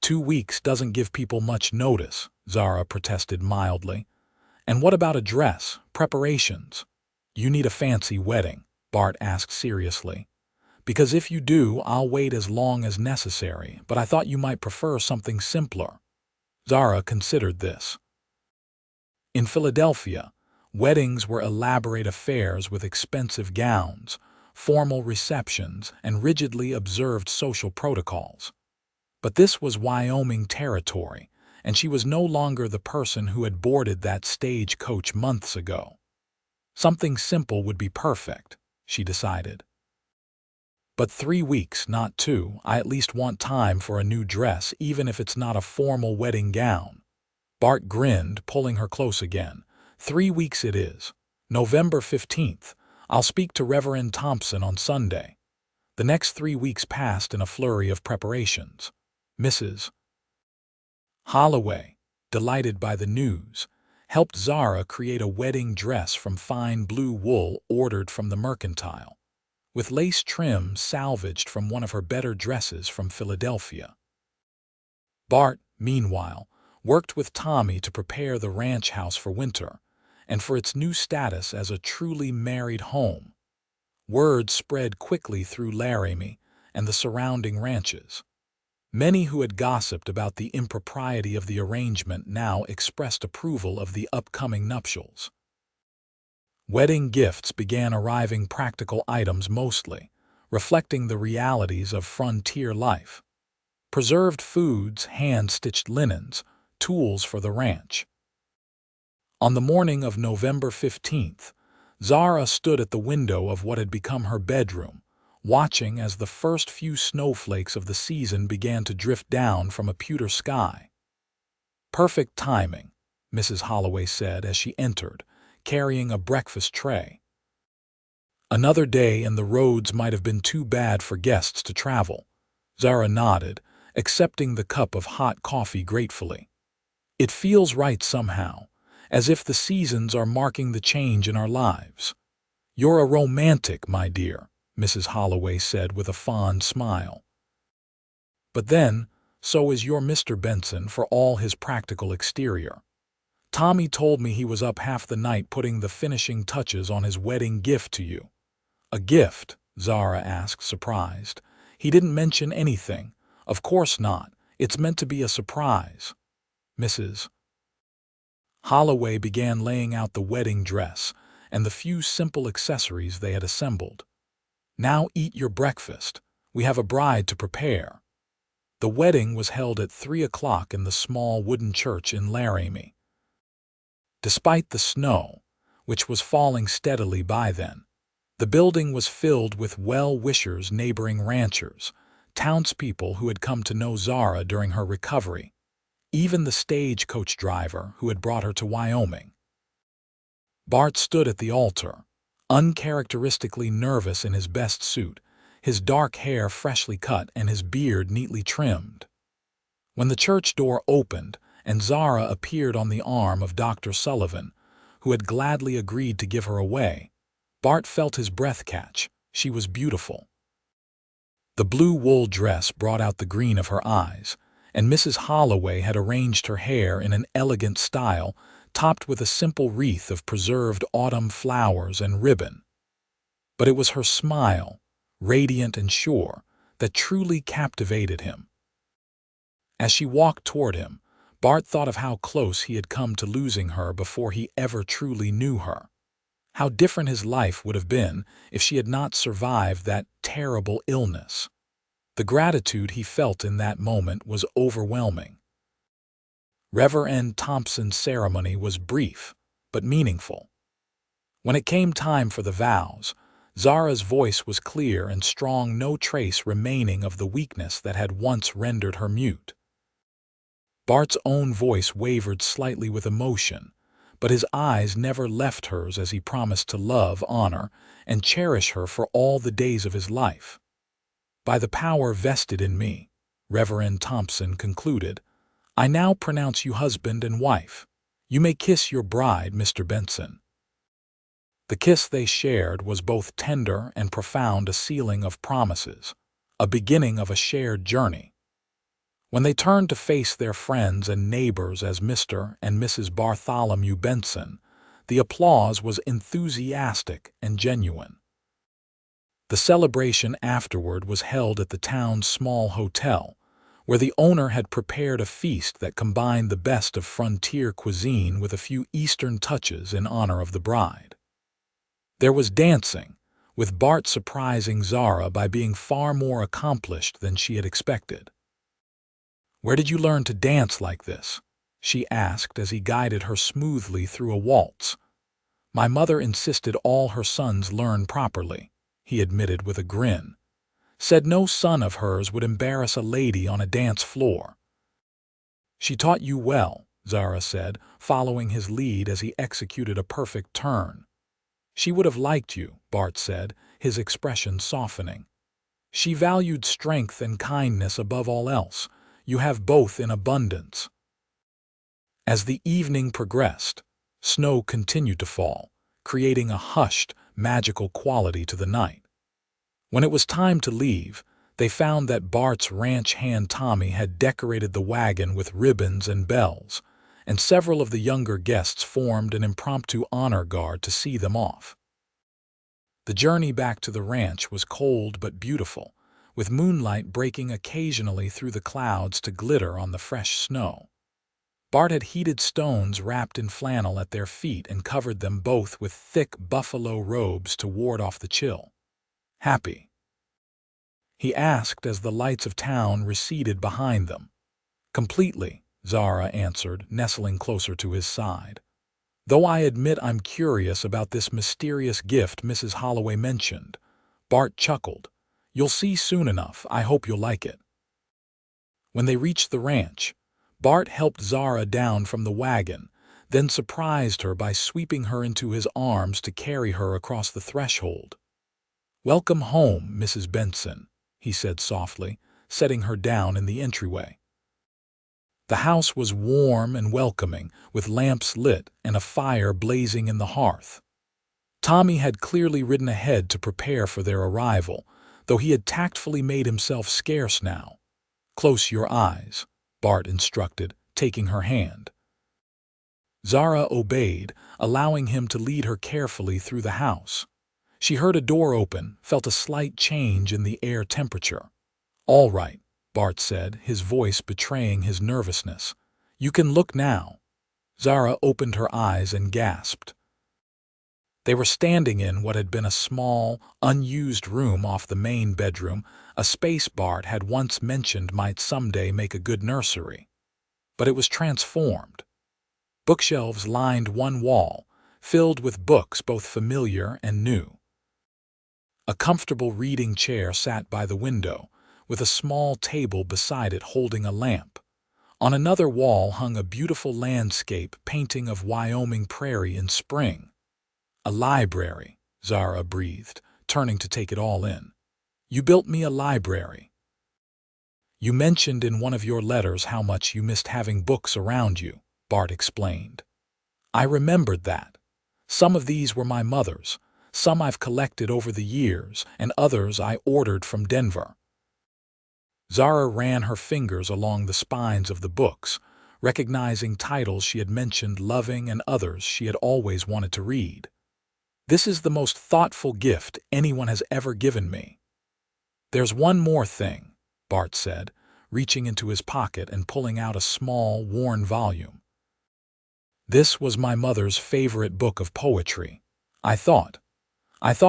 2 weeks doesn't give people much notice," Zara protested mildly. "And what about a dress, preparations?" "You need a fancy wedding," Bart asked seriously. "Because if you do, I'll wait as long as necessary, but I thought you might prefer something simpler." Zara considered this. In Philadelphia, weddings were elaborate affairs with expensive gowns, formal receptions, and rigidly observed social protocols. But this was Wyoming territory, and she was no longer the person who had boarded that stagecoach months ago. Something simple would be perfect, she decided. "But 3 weeks, not 2. I at least want time for a new dress, even if it's not a formal wedding gown." Bart grinned, pulling her close again. 3 weeks it is. November 15th. I'll speak to Reverend Thompson on Sunday. The next 3 weeks passed in a flurry of preparations. Mrs. Holloway, delighted by the news, helped Zara create a wedding dress from fine blue wool ordered from the mercantile, with lace trim salvaged from one of her better dresses from Philadelphia. Bart, meanwhile, worked with Tommy to prepare the ranch house for winter, and for its new status as a truly married home. Word spread quickly through Laramie and the surrounding ranches. Many who had gossiped about the impropriety of the arrangement now expressed approval of the upcoming nuptials. Wedding gifts began arriving, practical items mostly, reflecting the realities of frontier life. Preserved foods, hand-stitched linens, tools for the ranch. On the morning of November 15th, Zara stood at the window of what had become her bedroom, watching as the first few snowflakes of the season began to drift down from a pewter sky. "Perfect timing," Mrs. Holloway said as she entered, carrying a breakfast tray. Another day and the roads might have been too bad for guests to travel. Zara nodded, accepting the cup of hot coffee gratefully. It feels right somehow, as if the seasons are marking the change in our lives. You're a romantic, my dear, Mrs. Holloway said with a fond smile. But then, so is your Mr. Benson for all his practical exterior. Tommy told me he was up half the night putting the finishing touches on his wedding gift to you. A gift? Zara asked, surprised. He didn't mention anything. Of course not. It's meant to be a surprise. Mrs. Holloway began laying out the wedding dress and the few simple accessories they had assembled. Now eat your breakfast. We have a bride to prepare. The wedding was held at 3 o'clock in the small wooden church in Laramie. Despite the snow, which was falling steadily by then, the building was filled with well-wishers, neighboring ranchers, townspeople who had come to know Zara during her recovery, even the stagecoach driver who had brought her to Wyoming. Bart stood at the altar, uncharacteristically nervous in his best suit, his dark hair freshly cut and his beard neatly trimmed. When the church door opened and Zara appeared on the arm of Dr. Sullivan, who had gladly agreed to give her away, Bart felt his breath catch. She was beautiful. The blue wool dress brought out the green of her eyes, and Mrs. Holloway had arranged her hair in an elegant style, topped with a simple wreath of preserved autumn flowers and ribbon. But it was her smile, radiant and sure, that truly captivated him. As she walked toward him, Bart thought of how close he had come to losing her before he ever truly knew her. How different his life would have been if she had not survived that terrible illness. The gratitude he felt in that moment was overwhelming. Reverend Thompson's ceremony was brief, but meaningful. When it came time for the vows, Zara's voice was clear and strong, no trace remaining of the weakness that had once rendered her mute. Bart's own voice wavered slightly with emotion, but his eyes never left hers as he promised to love, honor, and cherish her for all the days of his life. By the power vested in me, Reverend Thompson concluded, I now pronounce you husband and wife. You may kiss your bride, Mr. Benson. The kiss they shared was both tender and profound, a sealing of promises, a beginning of a shared journey. When they turned to face their friends and neighbors as Mr. and Mrs. Bartholomew Benson, the applause was enthusiastic and genuine. The celebration afterward was held at the town's small hotel, where the owner had prepared a feast that combined the best of frontier cuisine with a few Eastern touches in honor of the bride. There was dancing, with Bart surprising Zara by being far more accomplished than she had expected. "Where did you learn to dance like this?" she asked as he guided her smoothly through a waltz. "My mother insisted all her sons learn properly," he admitted with a grin. "Said no son of hers would embarrass a lady on a dance floor." "She taught you well," Zara said, following his lead as he executed a perfect turn. "She would have liked you," Bart said, his expression softening. "She valued strength and kindness above all else. You have both in abundance." As the evening progressed, snow continued to fall, creating a hushed, magical quality to the night. When it was time to leave, they found that Bart's ranch hand Tommy had decorated the wagon with ribbons and bells, and several of the younger guests formed an impromptu honor guard to see them off. The journey back to the ranch was cold but beautiful, with moonlight breaking occasionally through the clouds to glitter on the fresh snow. Bart had heated stones wrapped in flannel at their feet and covered them both with thick buffalo robes to ward off the chill. "Happy?" he asked as the lights of town receded behind them. "Completely," Zara answered, nestling closer to his side. "Though I admit I'm curious about this mysterious gift Mrs. Holloway mentioned." Bart chuckled. "You'll see soon enough. I hope you'll like it." When they reached the ranch, Bart helped Zara down from the wagon, then surprised her by sweeping her into his arms to carry her across the threshold. "Welcome home, Mrs. Benson," he said softly, setting her down in the entryway. The house was warm and welcoming, with lamps lit and a fire blazing in the hearth. Tommy had clearly ridden ahead to prepare for their arrival, though he had tactfully made himself scarce now. "Close your eyes," Bart instructed, taking her hand. Zara obeyed, allowing him to lead her carefully through the house. She heard a door open, felt a slight change in the air temperature. "All right," Bart said, his voice betraying his nervousness. "You can look now." Zara opened her eyes and gasped. They were standing in what had been a small, unused room off the main bedroom, a space Bart had once mentioned might someday make a good nursery. But it was transformed. Bookshelves lined one wall, filled with books both familiar and new. A comfortable reading chair sat by the window, with a small table beside it holding a lamp. On another wall hung a beautiful landscape painting of Wyoming prairie in spring. "A library," Zara breathed, turning to take it all in. "You built me a library. You mentioned in one of your letters how much you missed having books around you," Bart explained. "I remembered that. Some of these were my mother's, some I've collected over the years, and others I ordered from Denver." Zara ran her fingers along the spines of the books, recognizing titles she had mentioned loving and others she had always wanted to read. "This is the most thoughtful gift anyone has ever given me." "There's one more thing," Bart said, reaching into his pocket and pulling out a small, worn volume. "This was my mother's favorite book of poetry. I thought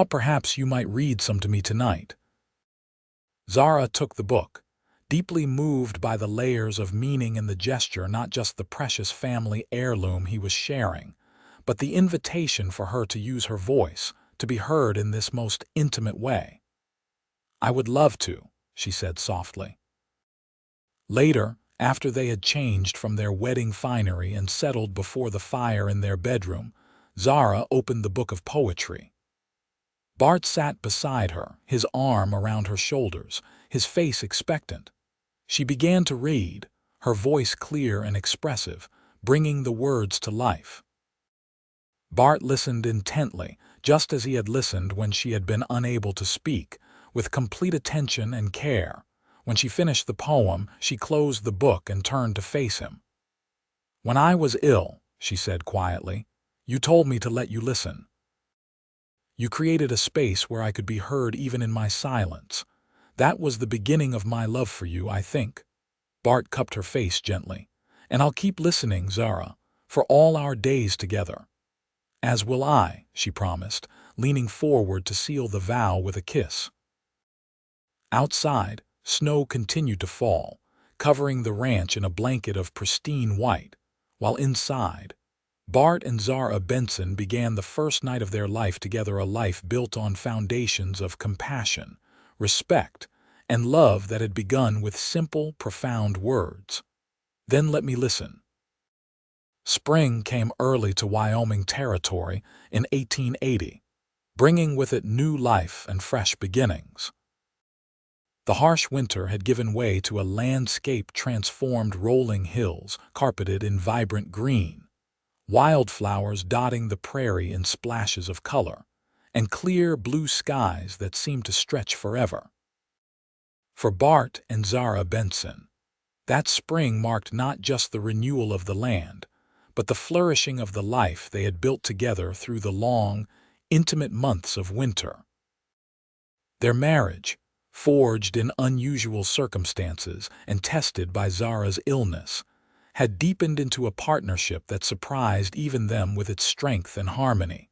perhaps you might read some to me tonight." Zara took the book, deeply moved by the layers of meaning in the gesture, not just the precious family heirloom he was sharing, but the invitation for her to use her voice, to be heard in this most intimate way. "I would love to," she said softly. Later, after they had changed from their wedding finery and settled before the fire in their bedroom, Zara opened the book of poetry. Bart sat beside her, his arm around her shoulders, his face expectant. She began to read, her voice clear and expressive, bringing the words to life. Bart listened intently, just as he had listened when she had been unable to speak, with complete attention and care. When she finished the poem, she closed the book and turned to face him. "When I was ill," she said quietly, "you told me to let you listen. You created a space where I could be heard even in my silence. That was the beginning of my love for you, I think." Bart cupped her face gently. "And I'll keep listening, Zara, for all our days together." "As will I," she promised, leaning forward to seal the vow with a kiss. Outside, snow continued to fall, covering the ranch in a blanket of pristine white, while inside, Bart and Zara Benson began the first night of their life together, a life built on foundations of compassion, respect, and love that had begun with simple, profound words. "Then let me listen." Spring came early to Wyoming territory in 1880, bringing with it new life and fresh beginnings. The harsh winter had given way to a landscape transformed, rolling hills carpeted in vibrant green, wildflowers dotting the prairie in splashes of color, and clear blue skies that seemed to stretch forever. For Bart and Zara Benson, that spring marked not just the renewal of the land, but the flourishing of the life they had built together through the long, intimate months of winter. Their marriage, forged in unusual circumstances and tested by Zara's illness, had deepened into a partnership that surprised even them with its strength and harmony.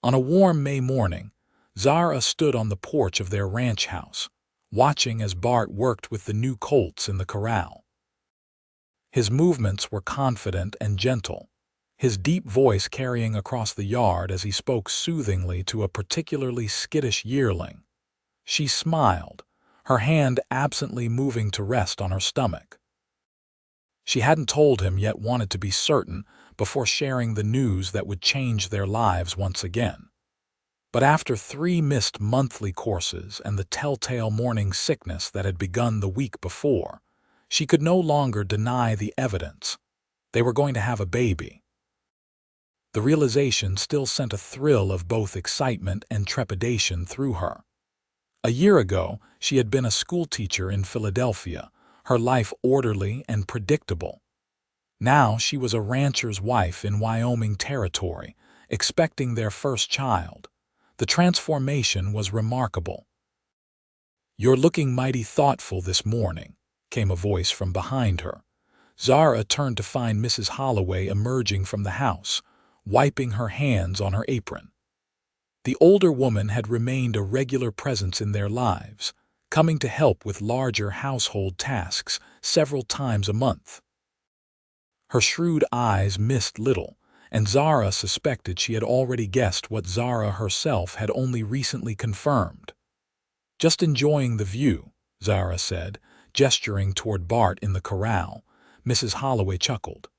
On a warm May morning, Zara stood on the porch of their ranch house, watching as Bart worked with the new colts in the corral. His movements were confident and gentle, his deep voice carrying across the yard as he spoke soothingly to a particularly skittish yearling. She smiled, her hand absently moving to rest on her stomach. She hadn't told him yet, wanted to be certain before sharing the news that would change their lives once again. But after 3 missed monthly courses and the telltale morning sickness that had begun the week before, she could no longer deny the evidence. They were going to have a baby. The realization still sent a thrill of both excitement and trepidation through her. A year ago, she had been a schoolteacher in Philadelphia, her life orderly and predictable. Now she was a rancher's wife in Wyoming Territory, expecting their first child. The transformation was remarkable. "You're looking mighty thoughtful this morning," came a voice from behind her. Zara turned to find Mrs. Holloway emerging from the house, wiping her hands on her apron. The older woman had remained a regular presence in their lives, coming to help with larger household tasks several times a month. Her shrewd eyes missed little, and Zara suspected she had already guessed what Zara herself had only recently confirmed. "Just enjoying the view," Zara said, gesturing toward Bart in the corral. Mrs. Holloway chuckled.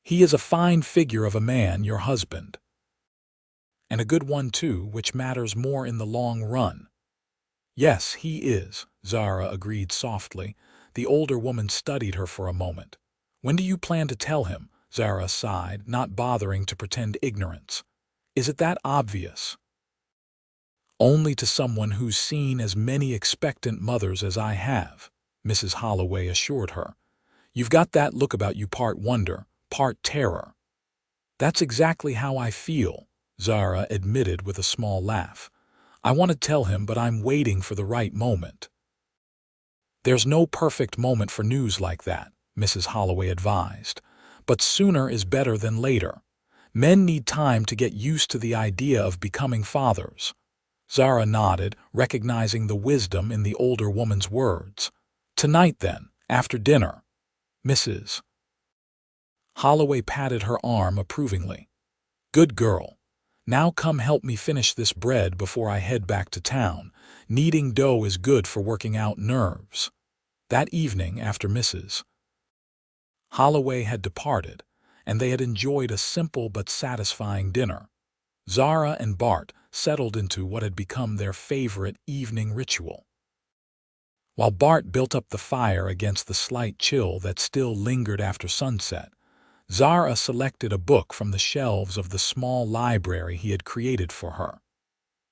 "He is a fine figure of a man, your husband. And a good one, too, which matters more in the long run." "Yes, he is," Zara agreed softly. The older woman studied her for a moment. "When do you plan to tell him?" Zara sighed, not bothering to pretend ignorance. "Is it that obvious?" "Only to someone who's seen as many expectant mothers as I have," Mrs. Holloway assured her. "You've got that look about you, part wonder, part terror." "That's exactly how I feel," Zara admitted with a small laugh. "I want to tell him, but I'm waiting for the right moment." "There's no perfect moment for news like that," Mrs. Holloway advised. "But sooner is better than later. Men need time to get used to the idea of becoming fathers." Zara nodded, recognizing the wisdom in the older woman's words. "Tonight, then, after dinner." Mrs. Holloway patted her arm approvingly. "Good girl. Now come help me finish this bread before I head back to town. Kneading dough is good for working out nerves." That evening, after Mrs. Holloway had departed, and they had enjoyed a simple but satisfying dinner, Zara and Bart settled into what had become their favorite evening ritual. While Bart built up the fire against the slight chill that still lingered after sunset, Zara selected a book from the shelves of the small library he had created for her.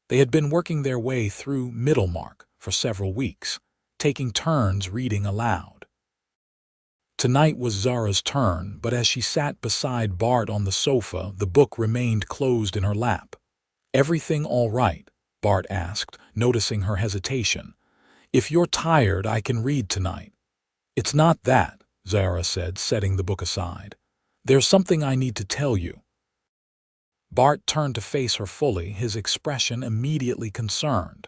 They had been working their way through Middlemarch for several weeks, taking turns reading aloud. Tonight was Zara's turn, but as she sat beside Bart on the sofa, the book remained closed in her lap. "Everything all right?" Bart asked, noticing her hesitation. "If you're tired, I can read tonight." "It's not that," Zara said, setting the book aside. "There's something I need to tell you." Bart turned to face her fully, his expression immediately concerned.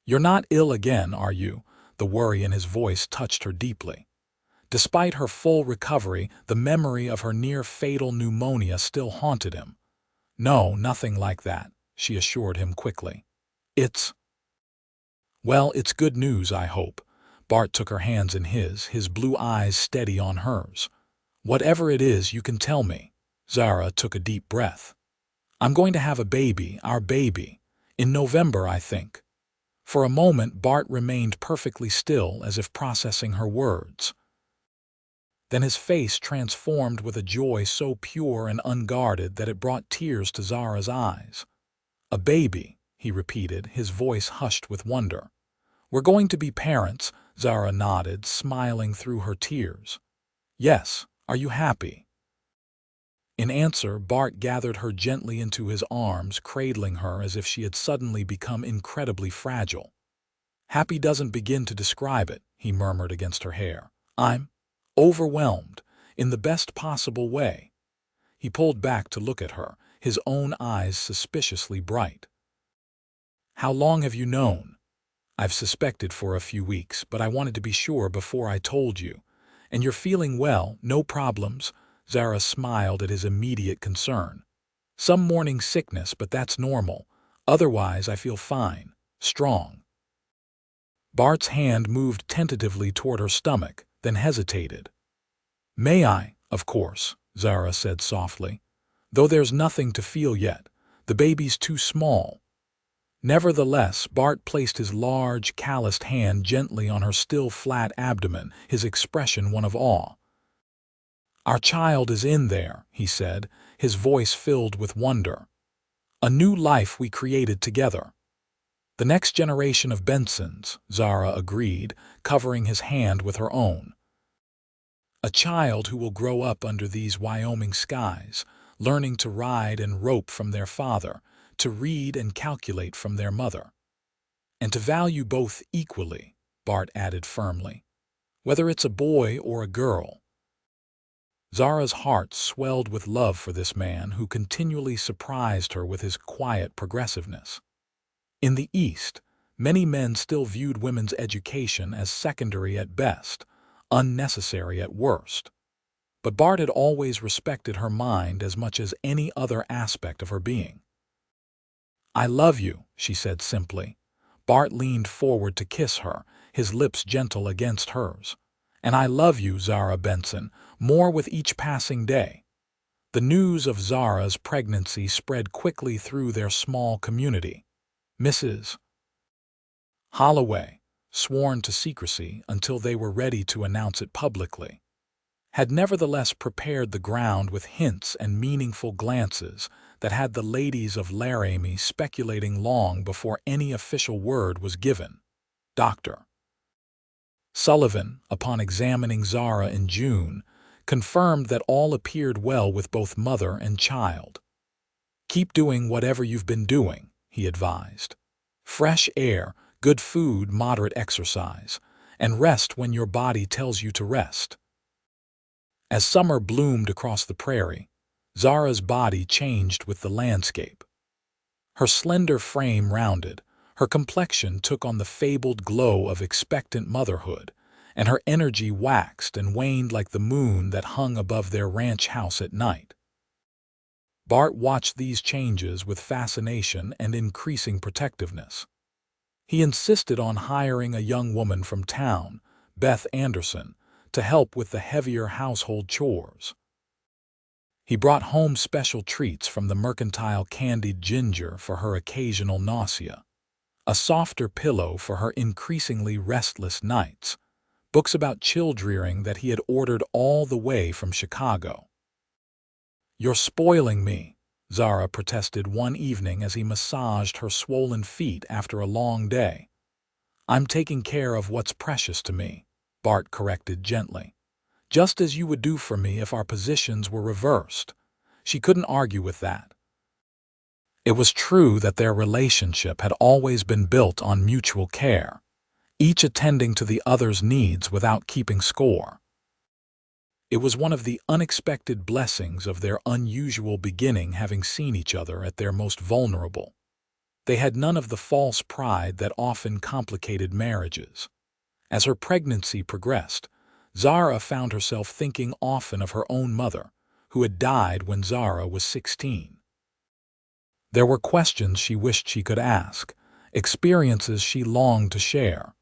"You're not ill again, are you?" The worry in his voice touched her deeply. Despite her full recovery, the memory of her near-fatal pneumonia still haunted him. "No, nothing like that," she assured him quickly. Well, it's good news, I hope." Bart took her hands in his blue eyes steady on hers. "Whatever it is, you can tell me." Zara took a deep breath. "I'm going to have a baby, our baby. In November, I think." For a moment, Bart remained perfectly still, as if processing her words. Then his face transformed with a joy so pure and unguarded that it brought tears to Zara's eyes. "A baby," he repeated, his voice hushed with wonder. "We're going to be parents," Zara nodded, smiling through her tears. "Yes. Are you happy?" In answer, Bart gathered her gently into his arms, cradling her as if she had suddenly become incredibly fragile. "Happy doesn't begin to describe it," he murmured against her hair. "I'm overwhelmed, in the best possible way." He pulled back to look at her, his own eyes suspiciously bright. "How long have you known?" "I've suspected for a few weeks, but I wanted to be sure before I told you. And you're feeling well, no problems?" Zara smiled at his immediate concern. "Some morning sickness, but that's normal. Otherwise, I feel fine, strong." Bart's hand moved tentatively toward her stomach, then hesitated. "May I?" "Of course," Zara said softly. "Though there's nothing to feel yet. The baby's too small." Nevertheless, Bart placed his large, calloused hand gently on her still flat abdomen, his expression one of awe. "Our child is in there," he said, his voice filled with wonder. "A new life we created together." "The next generation of Bensons," Zara agreed, covering his hand with her own. "A child who will grow up under these Wyoming skies, learning to ride and rope from their father, to read and calculate from their mother. And to value both equally," Bart added firmly, "whether it's a boy or a girl." Zara's heart swelled with love for this man who continually surprised her with his quiet progressiveness. In the East, many men still viewed women's education as secondary at best, unnecessary at worst. But Bart had always respected her mind as much as any other aspect of her being. "I love you," she said simply. Bart leaned forward to kiss her, his lips gentle against hers. "And I love you, Zara Benson, more with each passing day." The news of Zara's pregnancy spread quickly through their small community. Mrs. Holloway, sworn to secrecy until they were ready to announce it publicly, had nevertheless prepared the ground with hints and meaningful glances that had the ladies of Laramie speculating long before any official word was given. Dr. Sullivan, upon examining Zara in June, confirmed that all appeared well with both mother and child. "Keep doing whatever you've been doing," he advised. "Fresh air, good food, moderate exercise, and rest when your body tells you to rest." As summer bloomed across the prairie, Zara's body changed with the landscape. Her slender frame rounded, her complexion took on the fabled glow of expectant motherhood, and her energy waxed and waned like the moon that hung above their ranch house at night. Bart watched these changes with fascination and increasing protectiveness. He insisted on hiring a young woman from town, Beth Anderson, to help with the heavier household chores. He brought home special treats from the mercantile candied ginger for her occasional nausea, a softer pillow for her increasingly restless nights, books about child-rearing that he had ordered all the way from Chicago. "You're spoiling me," Zara protested one evening as he massaged her swollen feet after a long day. "I'm taking care of what's precious to me," Bart corrected gently. "Just as you would do for me if our positions were reversed." She couldn't argue with that. It was true that their relationship had always been built on mutual care, each attending to the other's needs without keeping score. It was one of the unexpected blessings of their unusual beginning, having seen each other at their most vulnerable. They had none of the false pride that often complicated marriages. As her pregnancy progressed, Zara found herself thinking often of her own mother, who had died when Zara was 16. There were questions she wished she could ask, experiences she longed to share.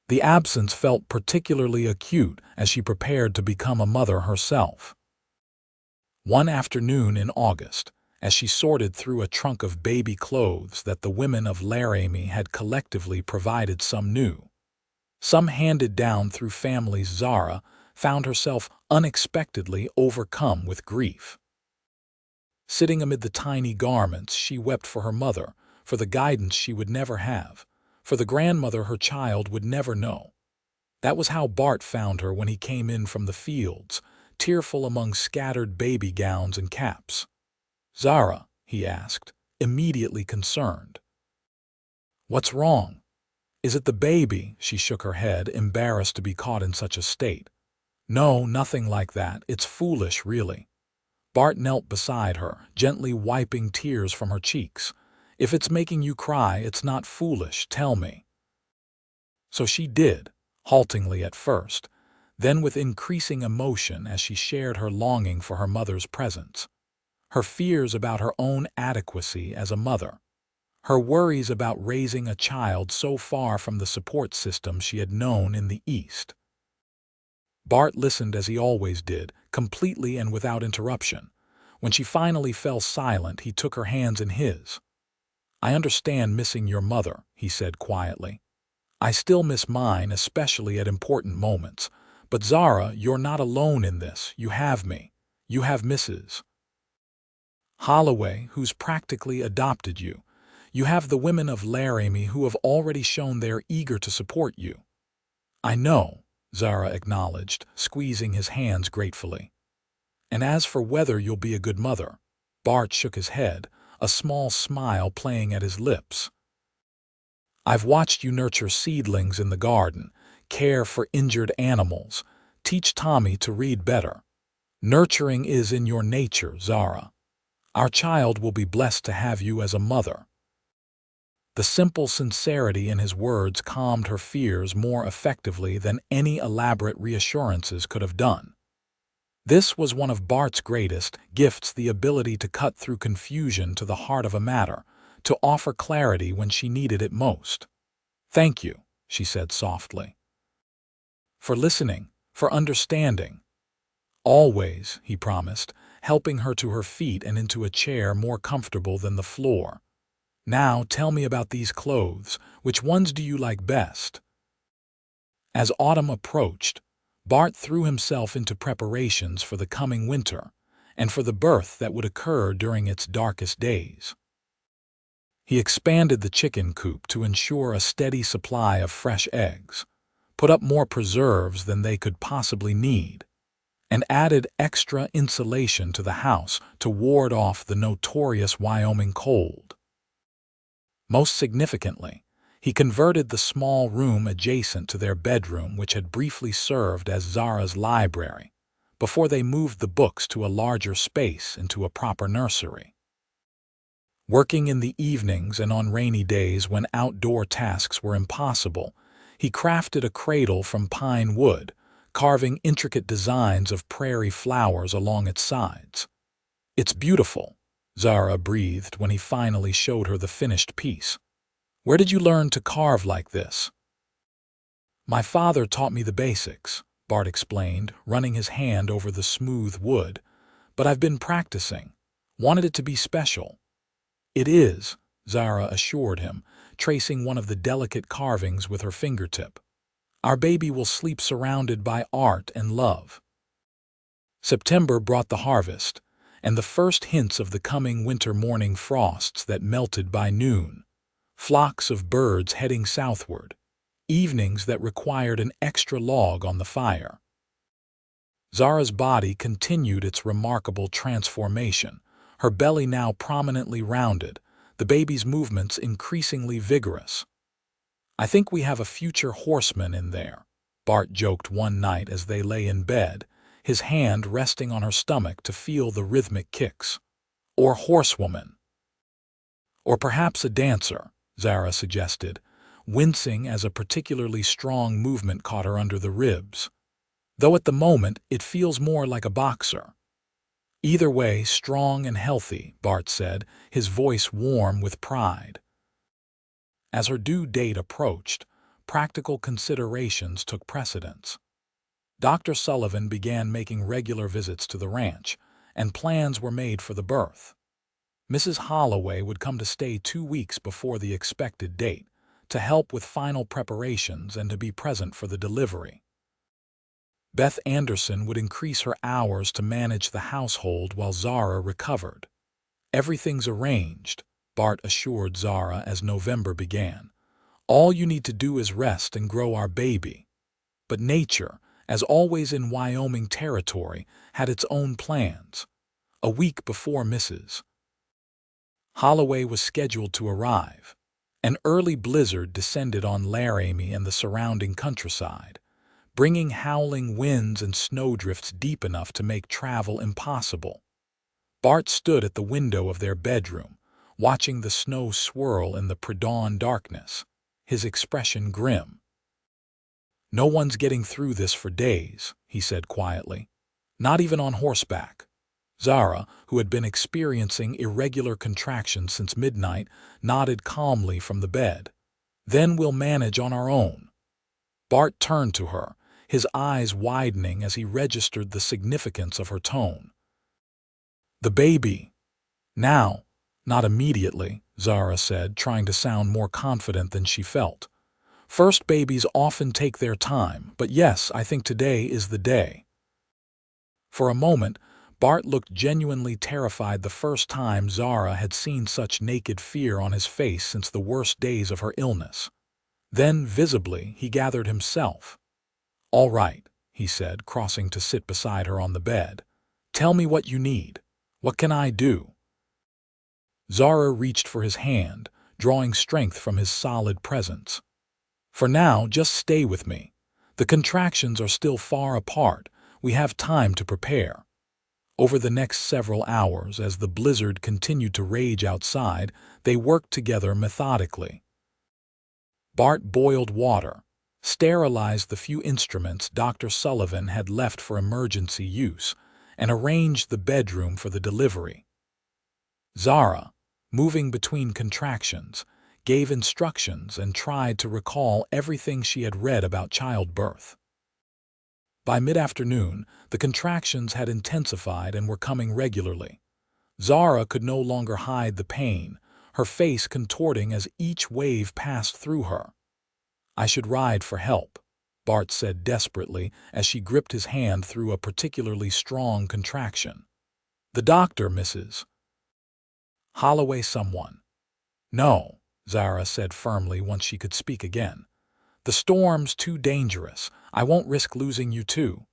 The absence felt particularly acute as she prepared to become a mother herself. One afternoon in August, as she sorted through a trunk of baby clothes that the women of Laramie had collectively provided, some new, some handed down through families, Zara found herself unexpectedly overcome with grief. Sitting amid the tiny garments, she wept for her mother, for the guidance she would never have, for the grandmother her child would never know. That was how Bart found her when he came in from the fields, tearful among scattered baby gowns and caps. "Zara," he asked, immediately concerned. "What's wrong? Is it the baby?" She shook her head, embarrassed to be caught in such a state. "No, nothing like that. It's foolish, really." Bart knelt beside her, gently wiping tears from her cheeks. "If it's making you cry, it's not foolish, tell me." So she did, haltingly at first, then with increasing emotion as she shared her longing for her mother's presence, her fears about her own adequacy as a mother, her worries about raising a child so far from the support system she had known in the East. Bart listened as he always did, completely and without interruption. When she finally fell silent, he took her hands in his. I understand missing your mother, he said quietly. I still miss mine, especially at important moments. But Zara, you're not alone in this. You have me. You have Mrs. Holloway, who's practically adopted you. You have the women of Laramie who have already shown they're eager to support you. I know, Zara acknowledged, squeezing his hands gratefully. And as for whether you'll be a good mother, Bart shook his head, a small smile playing at his lips. I've watched you nurture seedlings in the garden, care for injured animals, teach Tommy to read better. Nurturing is in your nature, Zara. Our child will be blessed to have you as a mother. The simple sincerity in his words calmed her fears more effectively than any elaborate reassurances could have done. This was one of Bart's greatest gifts, the ability to cut through confusion to the heart of a matter, to offer clarity when she needed it most. Thank you, she said softly. For listening, for understanding. Always, he promised, helping her to her feet and into a chair more comfortable than the floor. Now tell me about these clothes. Which ones do you like best? As autumn approached, Bart threw himself into preparations for the coming winter and for the birth that would occur during its darkest days. He expanded the chicken coop to ensure a steady supply of fresh eggs, put up more preserves than they could possibly need, and added extra insulation to the house to ward off the notorious Wyoming cold. Most significantly, he converted the small room adjacent to their bedroom, which had briefly served as Zara's library, before they moved the books to a larger space into a proper nursery. Working in the evenings and on rainy days when outdoor tasks were impossible, he crafted a cradle from pine wood, carving intricate designs of prairie flowers along its sides. It's beautiful, Zara breathed when he finally showed her the finished piece. Where did you learn to carve like this? My father taught me the basics, Bart explained, running his hand over the smooth wood. But I've been practicing. Wanted it to be special. It is, Zara assured him, tracing one of the delicate carvings with her fingertip. Our baby will sleep surrounded by art and love. September brought the harvest, and the first hints of the coming winter morning frosts that melted by noon. Flocks of birds heading southward, evenings that required an extra log on the fire. Zara's body continued its remarkable transformation, her belly now prominently rounded, the baby's movements increasingly vigorous. I think we have a future horseman in there, Bart joked one night as they lay in bed, his hand resting on her stomach to feel the rhythmic kicks. Or horsewoman. Or perhaps a dancer, Zara suggested, wincing as a particularly strong movement caught her under the ribs. Though at the moment it feels more like a boxer. Either way, strong and healthy, Bart said, his voice warm with pride. As her due date approached, practical considerations took precedence. Dr. Sullivan began making regular visits to the ranch, and plans were made for the birth. Mrs. Holloway would come to stay 2 weeks before the expected date, to help with final preparations and to be present for the delivery. Beth Anderson would increase her hours to manage the household while Zara recovered. Everything's arranged, Bart assured Zara as November began. All you need to do is rest and grow our baby. But nature, as always in Wyoming territory, had its own plans. A week before Mrs. Holloway was scheduled to arrive. An early blizzard descended on Laramie and the surrounding countryside, bringing howling winds and snowdrifts deep enough to make travel impossible. Bart stood at the window of their bedroom, watching the snow swirl in the pre-dawn darkness, his expression grim. No one's getting through this for days, he said quietly. Not even on horseback. Zara, who had been experiencing irregular contractions since midnight, nodded calmly from the bed. Then we'll manage on our own. Bart turned to her, his eyes widening as he registered the significance of her tone. The baby. Now, Not immediately, Zara said, trying to sound more confident than she felt. First babies often take their time, but yes, I think today is the day. For a moment, Bart looked genuinely terrified, the first time Zara had seen such naked fear on his face since the worst days of her illness. Then, visibly, he gathered himself. "All right," he said, crossing to sit beside her on the bed. "Tell me what you need. What can I do?" Zara reached for his hand, drawing strength from his solid presence. "For now, just stay with me. The contractions are still far apart. We have time to prepare." Over the next several hours, as the blizzard continued to rage outside, they worked together methodically. Bart boiled water, sterilized the few instruments Dr. Sullivan had left for emergency use, and arranged the bedroom for the delivery. Zara, moving between contractions, gave instructions and tried to recall everything she had read about childbirth. By mid-afternoon, the contractions had intensified and were coming regularly. Zara could no longer hide the pain, her face contorting as each wave passed through her. "I should ride for help," Bart said desperately as she gripped his hand through a particularly strong contraction. "The doctor, Mrs. Holloway, someone." "No," Zara said firmly once she could speak again. "The storm's too dangerous. I won't risk losing you too."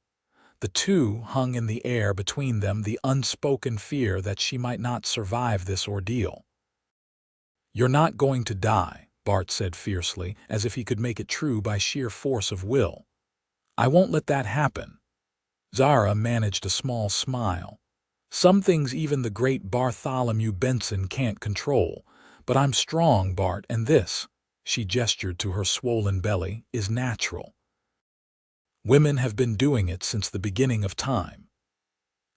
The two hung in the air between them, the unspoken fear that she might not survive this ordeal. "You're not going to die," Bart said fiercely, as if he could make it true by sheer force of will. "I won't let that happen." Zara managed a small smile. "Some things even the great Bartholomew Benson can't control. But I'm strong, Bart, and this," she gestured to her swollen belly, "is natural. Women have been doing it since the beginning of time."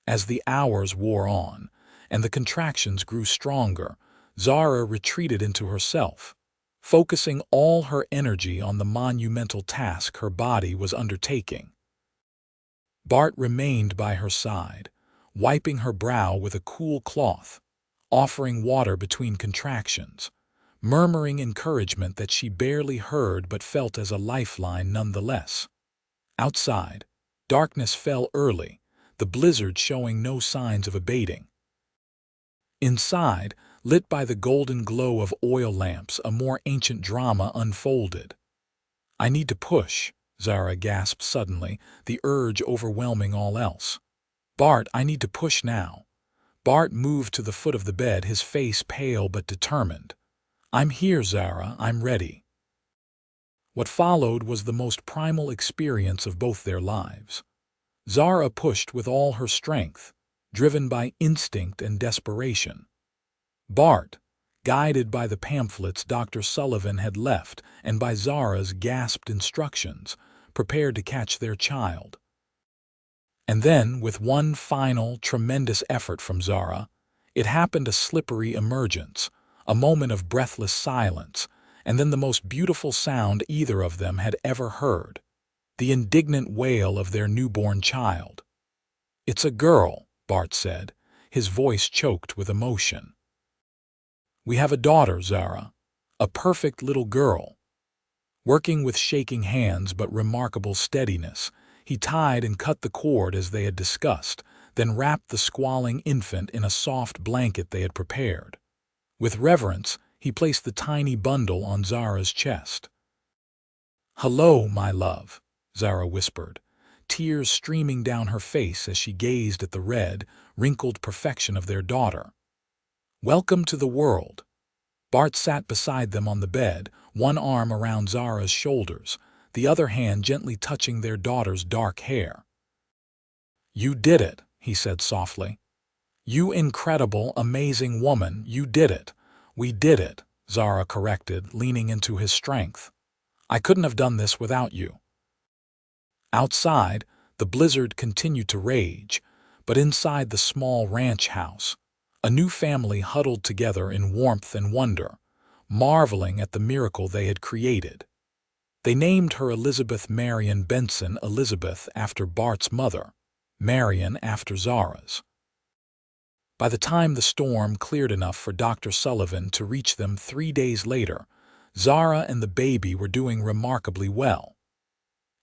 As the hours wore on, and the contractions grew stronger, Zara retreated into herself, focusing all her energy on the monumental task her body was undertaking. Bart remained by her side, wiping her brow with a cool cloth, offering water between contractions, murmuring encouragement that she barely heard but felt as a lifeline nonetheless. Outside, darkness fell early, the blizzard showing no signs of abating. Inside, lit by the golden glow of oil lamps, a more ancient drama unfolded. "I need to push," Zara gasped suddenly, the urge overwhelming all else. "Bart, I need to push now." Bart moved to the foot of the bed, his face pale but determined. "I'm here, Zara, I'm ready." What followed was the most primal experience of both their lives. Zara pushed with all her strength, driven by instinct and desperation. Bart, guided by the pamphlets Dr. Sullivan had left and by Zara's gasped instructions, prepared to catch their child. And then, with one final, tremendous effort from Zara, it happened, a slippery emergence, a moment of breathless silence, and then the most beautiful sound either of them had ever heard, the indignant wail of their newborn child. "It's a girl," Bart said, his voice choked with emotion. "We have a daughter, Zara, a perfect little girl." Working with shaking hands but remarkable steadiness, he tied and cut the cord as they had discussed, then wrapped the squalling infant in a soft blanket they had prepared. With reverence, he placed the tiny bundle on Zara's chest. "Hello, my love," Zara whispered, tears streaming down her face as she gazed at the red, wrinkled perfection of their daughter. "Welcome to the world." Bart sat beside them on the bed, one arm around Zara's shoulders, the other hand gently touching their daughter's dark hair. "You did it," he said softly. "You incredible, amazing woman, you did it." "We did it," Zara corrected, leaning into his strength. "I couldn't have done this without you." Outside, the blizzard continued to rage, but inside the small ranch house, a new family huddled together in warmth and wonder, marveling at the miracle they had created. They named her Elizabeth Marion Benson, Elizabeth after Bart's mother, Marion after Zara's. By the time the storm cleared enough for Dr. Sullivan to reach them 3 days later, Zara and the baby were doing remarkably well.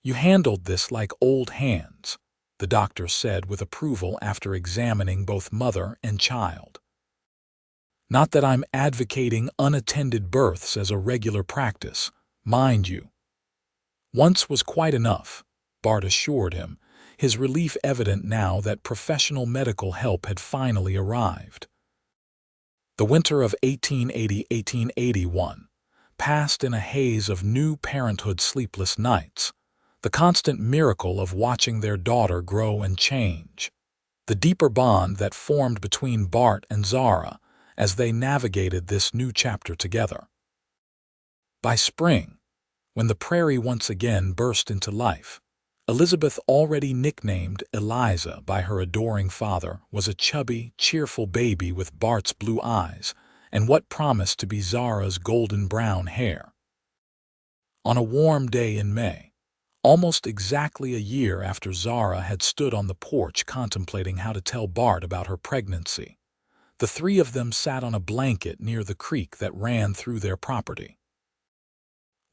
"You handled this like old hands," the doctor said with approval after examining both mother and child. "Not that I'm advocating unattended births as a regular practice, mind you." "Once was quite enough," Bart assured him, his relief evident now that professional medical help had finally arrived. The winter of 1880–1881 passed in a haze of new parenthood sleepless nights, the constant miracle of watching their daughter grow and change, the deeper bond that formed between Bart and Zara as they navigated this new chapter together. By spring, when the prairie once again burst into life, Elizabeth, already nicknamed Eliza by her adoring father, was a chubby, cheerful baby with Bart's blue eyes and what promised to be Zara's golden brown hair. On a warm day in May, almost exactly a year after Zara had stood on the porch contemplating how to tell Bart about her pregnancy, the three of them sat on a blanket near the creek that ran through their property.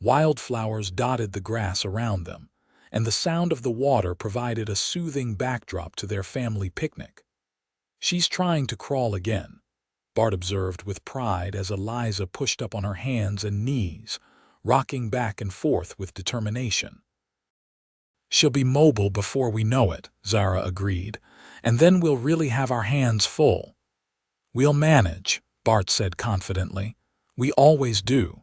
Wildflowers dotted the grass around them, and the sound of the water provided a soothing backdrop to their family picnic. "She's trying to crawl again," Bart observed with pride as Eliza pushed up on her hands and knees, rocking back and forth with determination. "She'll be mobile before we know it," Zara agreed, "and then we'll really have our hands full." "We'll manage," Bart said confidently. "We always do."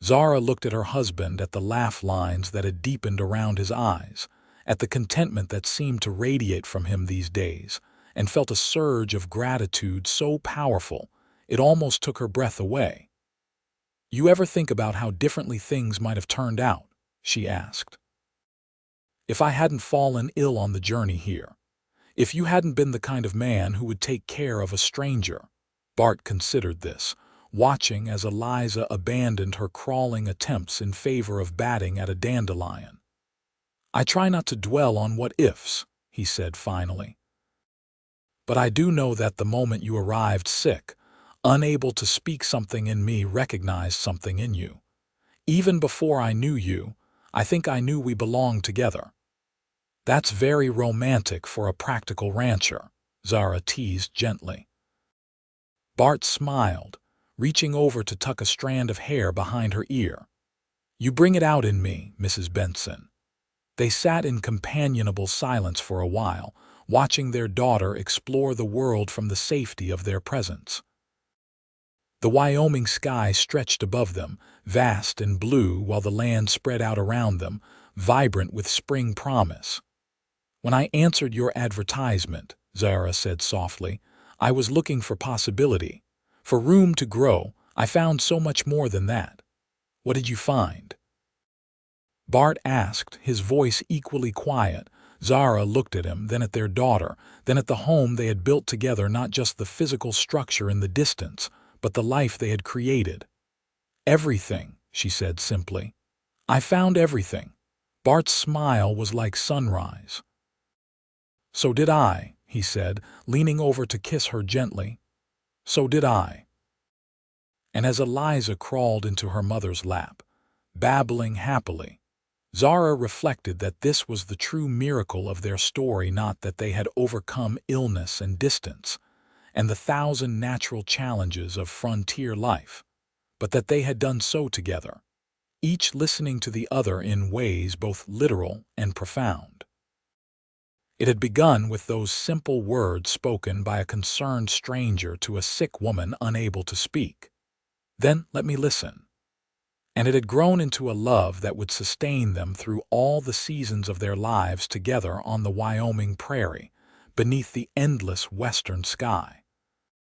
Zara looked at her husband, at the laugh lines that had deepened around his eyes, at the contentment that seemed to radiate from him these days, and felt a surge of gratitude so powerful it almost took her breath away. "You ever think about how differently things might have turned out?" she asked. "If I hadn't fallen ill on the journey here, if you hadn't been the kind of man who would take care of a stranger." Bart considered this, watching as Eliza abandoned her crawling attempts in favor of batting at a dandelion. "I try not to dwell on what-ifs," he said finally. "But I do know that the moment you arrived sick, unable to speak, something in me recognized something in you. Even before I knew you, I think I knew we belonged together." "That's very romantic for a practical rancher," Zara teased gently. Bart smiled, reaching over to tuck a strand of hair behind her ear. "You bring it out in me, Mrs. Benson." They sat in companionable silence for a while, watching their daughter explore the world from the safety of their presence. The Wyoming sky stretched above them, vast and blue, while the land spread out around them, vibrant with spring promise. "When I answered your advertisement," Zara said softly, "I was looking for possibility, for room to grow. I found so much more than that." "What did you find?" Bart asked, his voice equally quiet. Zara looked at him, then at their daughter, then at the home they had built together, not just the physical structure in the distance, but the life they had created. "Everything," she said simply. "I found everything." Bart's smile was like sunrise. "So did I," he said, leaning over to kiss her gently. "So did I." And as Eliza crawled into her mother's lap, babbling happily, Zara reflected that this was the true miracle of their story, not that they had overcome illness and distance and the 1,000 natural challenges of frontier life, but that they had done so together, each listening to the other in ways both literal and profound. It had begun with those simple words spoken by a concerned stranger to a sick woman unable to speak. "Then let me listen." And it had grown into a love that would sustain them through all the seasons of their lives together on the Wyoming prairie, beneath the endless western sky.